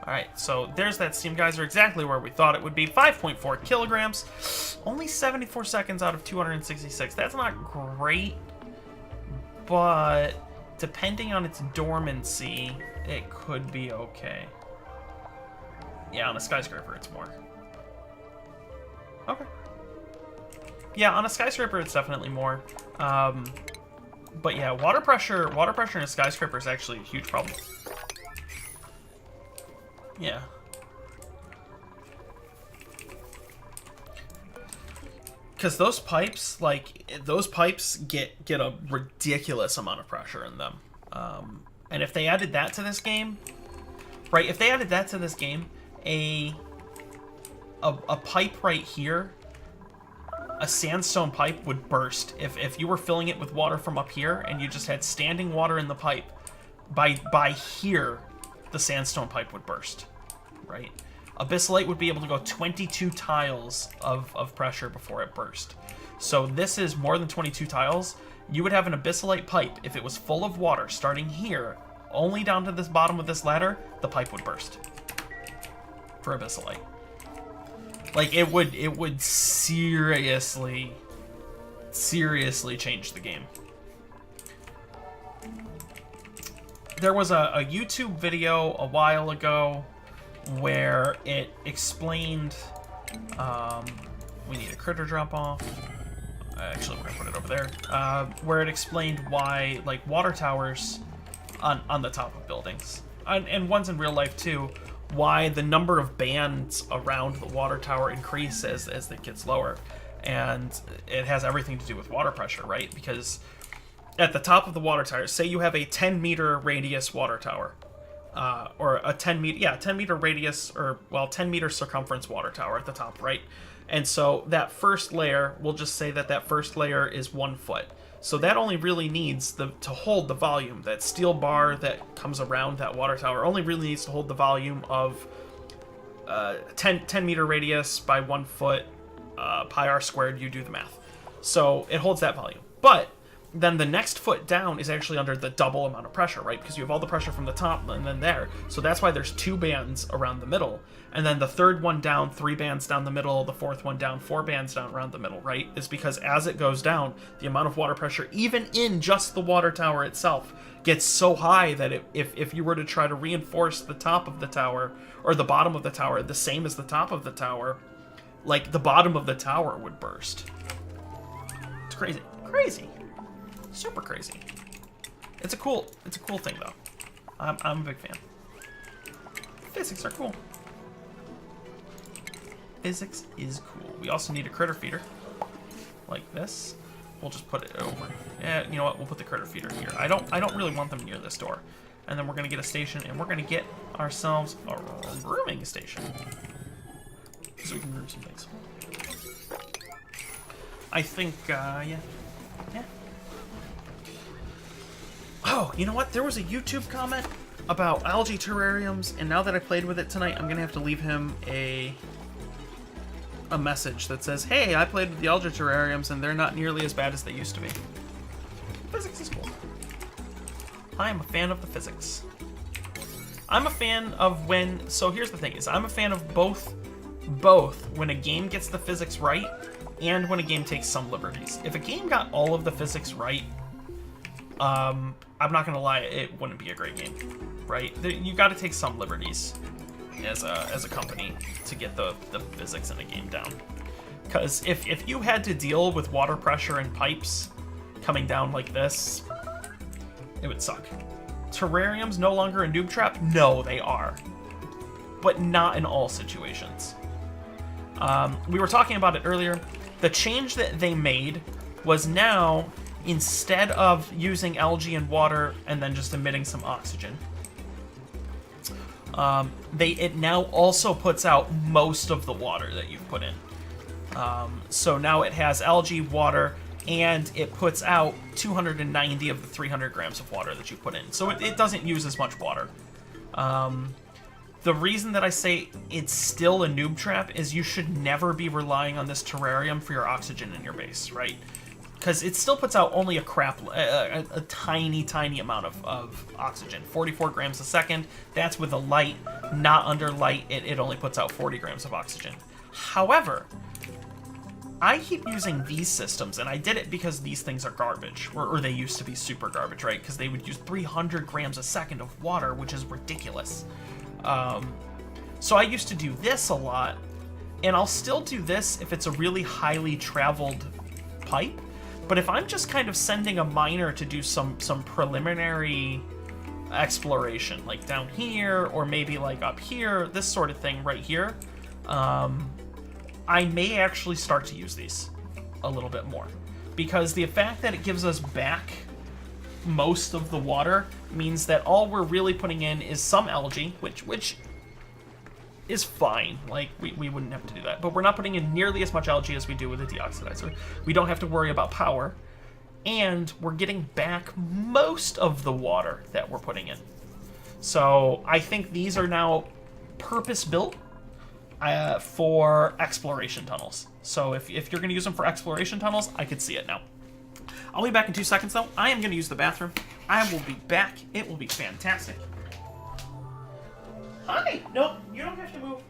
Alright, so there's that steam geyser, exactly where we thought it would be. 5.4 kilograms. Only 74 seconds out of 266. That's not great, but depending on its dormancy, it could be okay. Yeah, on a skyscraper, it's more. Okay. Yeah, on a skyscraper, it's definitely more. But yeah, water pressure in a skyscraper is actually a huge problem. Yeah. Because those pipes get a ridiculous amount of pressure in them. And if they added that to this game, right? If they added that to this game, a pipe right here, a sandstone pipe would burst if you were filling it with water from up here and you just had standing water in the pipe. By here, the sandstone pipe would burst, right? Abyssalite would be able to go 22 tiles of pressure before it burst. So this is more than 22 tiles. You would have an abyssalite pipe. If it was full of water starting here, only down to this bottom of this ladder, the pipe would burst for abyssalite. Like, it would seriously change the game. There was a YouTube video a while ago where it explained, we need a critter drop off. Actually, we're gonna put it over there. Where it explained why, like, water towers on the top of buildings, and ones in real life too, why the number of bands around the water tower increase as it gets lower. And it has everything to do with water pressure, right? Because at the top of the water tower, say you have a 10-meter radius water tower, or a 10-meter radius, or, well, 10-meter circumference water tower at the top, right? And so that first layer, we'll just say that first layer is 1 foot. So that only really needs to hold the volume. That steel bar that comes around that water tower only really needs to hold the volume of 10 meter radius by 1 foot, pi r squared, you do the math. So it holds that volume. But then the next foot down is actually under the double amount of pressure, right? Because you have all the pressure from the top and then there. So that's why there's 2 bands around the middle. And then the third one down, 3 bands down the middle, the fourth one down, 4 bands down around the middle, right? Is because as it goes down, the amount of water pressure, even in just the water tower itself, gets so high that if you were to try to reinforce the top of the tower, or the bottom of the tower, the same as the top of the tower, like, the bottom of the tower would burst. It's crazy. Crazy. Super crazy. It's a cool thing, though. I'm a big fan. Physics are cool. Physics is cool. We also need a critter feeder. Like this. We'll just put it over. Yeah, you know what? We'll put the critter feeder here. I don't really want them near this door. And then we're gonna get a station, and we're gonna get ourselves a grooming station. So we can groom some things. I think, yeah. Oh, you know what? There was a YouTube comment about algae terrariums, and now that I played with it tonight, I'm gonna have to leave him a message that says, hey, I played with the algae terrariums, and they're not nearly as bad as they used to be. Physics is cool. I am a fan of the physics. I'm a fan of when... So here's the thing, is I'm a fan of both when a game gets the physics right and when a game takes some liberties. If a game got all of the physics right, I'm not gonna lie, it wouldn't be a great game, right? You got to take some liberties as a company to get the physics in a game down. Because if you had to deal with water pressure and pipes coming down like this, it would suck. Terrariums no longer a noob trap? No, they are. But not in all situations. We were talking about it earlier. The change that they made was now, instead of using algae and water and then just emitting some oxygen, it now also puts out most of the water that you've put in. So now it has algae, water, and it puts out 290 of the 300 grams of water that you put in. So it doesn't use as much water. The reason that I say it's still a noob trap is you should never be relying on this terrarium for your oxygen in your base, right? Because it still puts out only a tiny, tiny amount of oxygen. 44 grams a second. That's with a light. Not under light, it only puts out 40 grams of oxygen. However, I keep using these systems, and I did it because these things are garbage. Or they used to be super garbage, right? Because they would use 300 grams a second of water, which is ridiculous. So I used to do this a lot, and I'll still do this if it's a really highly traveled pipe. But if I'm just kind of sending a miner to do some preliminary exploration, like down here, or maybe like up here, this sort of thing right here, I may actually start to use these a little bit more. Because the fact that it gives us back most of the water means that all we're really putting in is some algae, which is fine. Like, we wouldn't have to do that. But we're not putting in nearly as much algae as we do with a deoxidizer. We don't have to worry about power. And we're getting back most of the water that we're putting in. So I think these are now purpose-built for exploration tunnels. So if you're going to use them for exploration tunnels, I could see it now. I'll be back in 2 seconds, though. I am going to use the bathroom. I will be back. It will be fantastic. Hi! No, you don't have to move.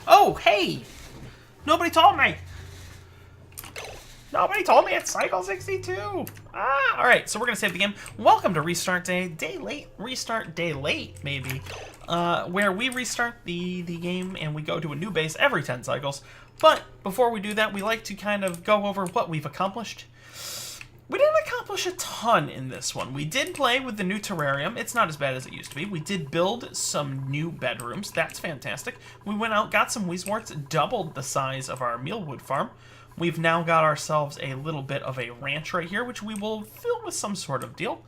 Oh, hey! Nobody told me! Nobody told me it's Cycle 62! Alright, so we're gonna save the game. Welcome to Restart Day. Day late. Restart day late, maybe. where we restart the game and we go to a new base every 10 cycles. But before we do that, we like to kind of go over what we've accomplished. We didn't accomplish a ton in this one. We did play with the new terrarium. It's not as bad as it used to be. We did build some new bedrooms. That's fantastic. We went out, got some Weezeworts, doubled the size of our mealwood farm. We've now got ourselves a little bit of a ranch right here, which we will fill with some sort of deal.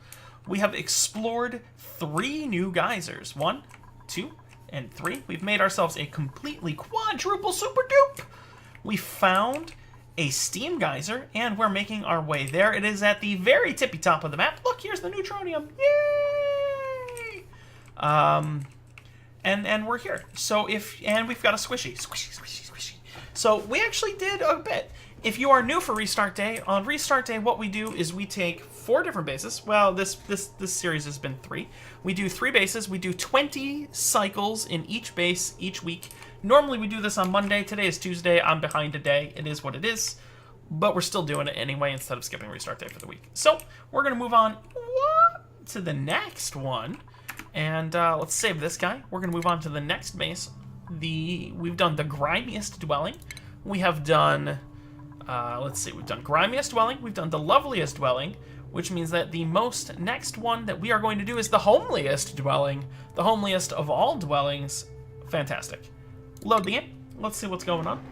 We have explored 3 new geysers. 1, 2, and 3. We've made ourselves a completely quadruple super dupe. We found a steam geyser, and we're making our way there. It is at the very tippy top of the map. Look, here's the neutronium. Yay! And we're here. So and we've got a squishy. Squishy. So we actually did a bit. If you are new for Restart Day, on Restart Day, what we do is we take 4 different bases. Well, this series has been 3. We do 3 bases. We do 20 cycles in each base each week. Normally we do this on Monday. Today is Tuesday. I'm behind a day. It is what it is. But we're still doing it anyway instead of skipping Restart Day for the week. So we're going to move on to the next one. And let's save this guy. We're going to move on to the next base. We've done the grimiest dwelling. We have done... let's see, we've done grimiest dwelling, we've done the loveliest dwelling, which means that the next one that we are going to do is the homeliest dwelling, the homeliest of all dwellings. Fantastic. Load the game. Let's see what's going on.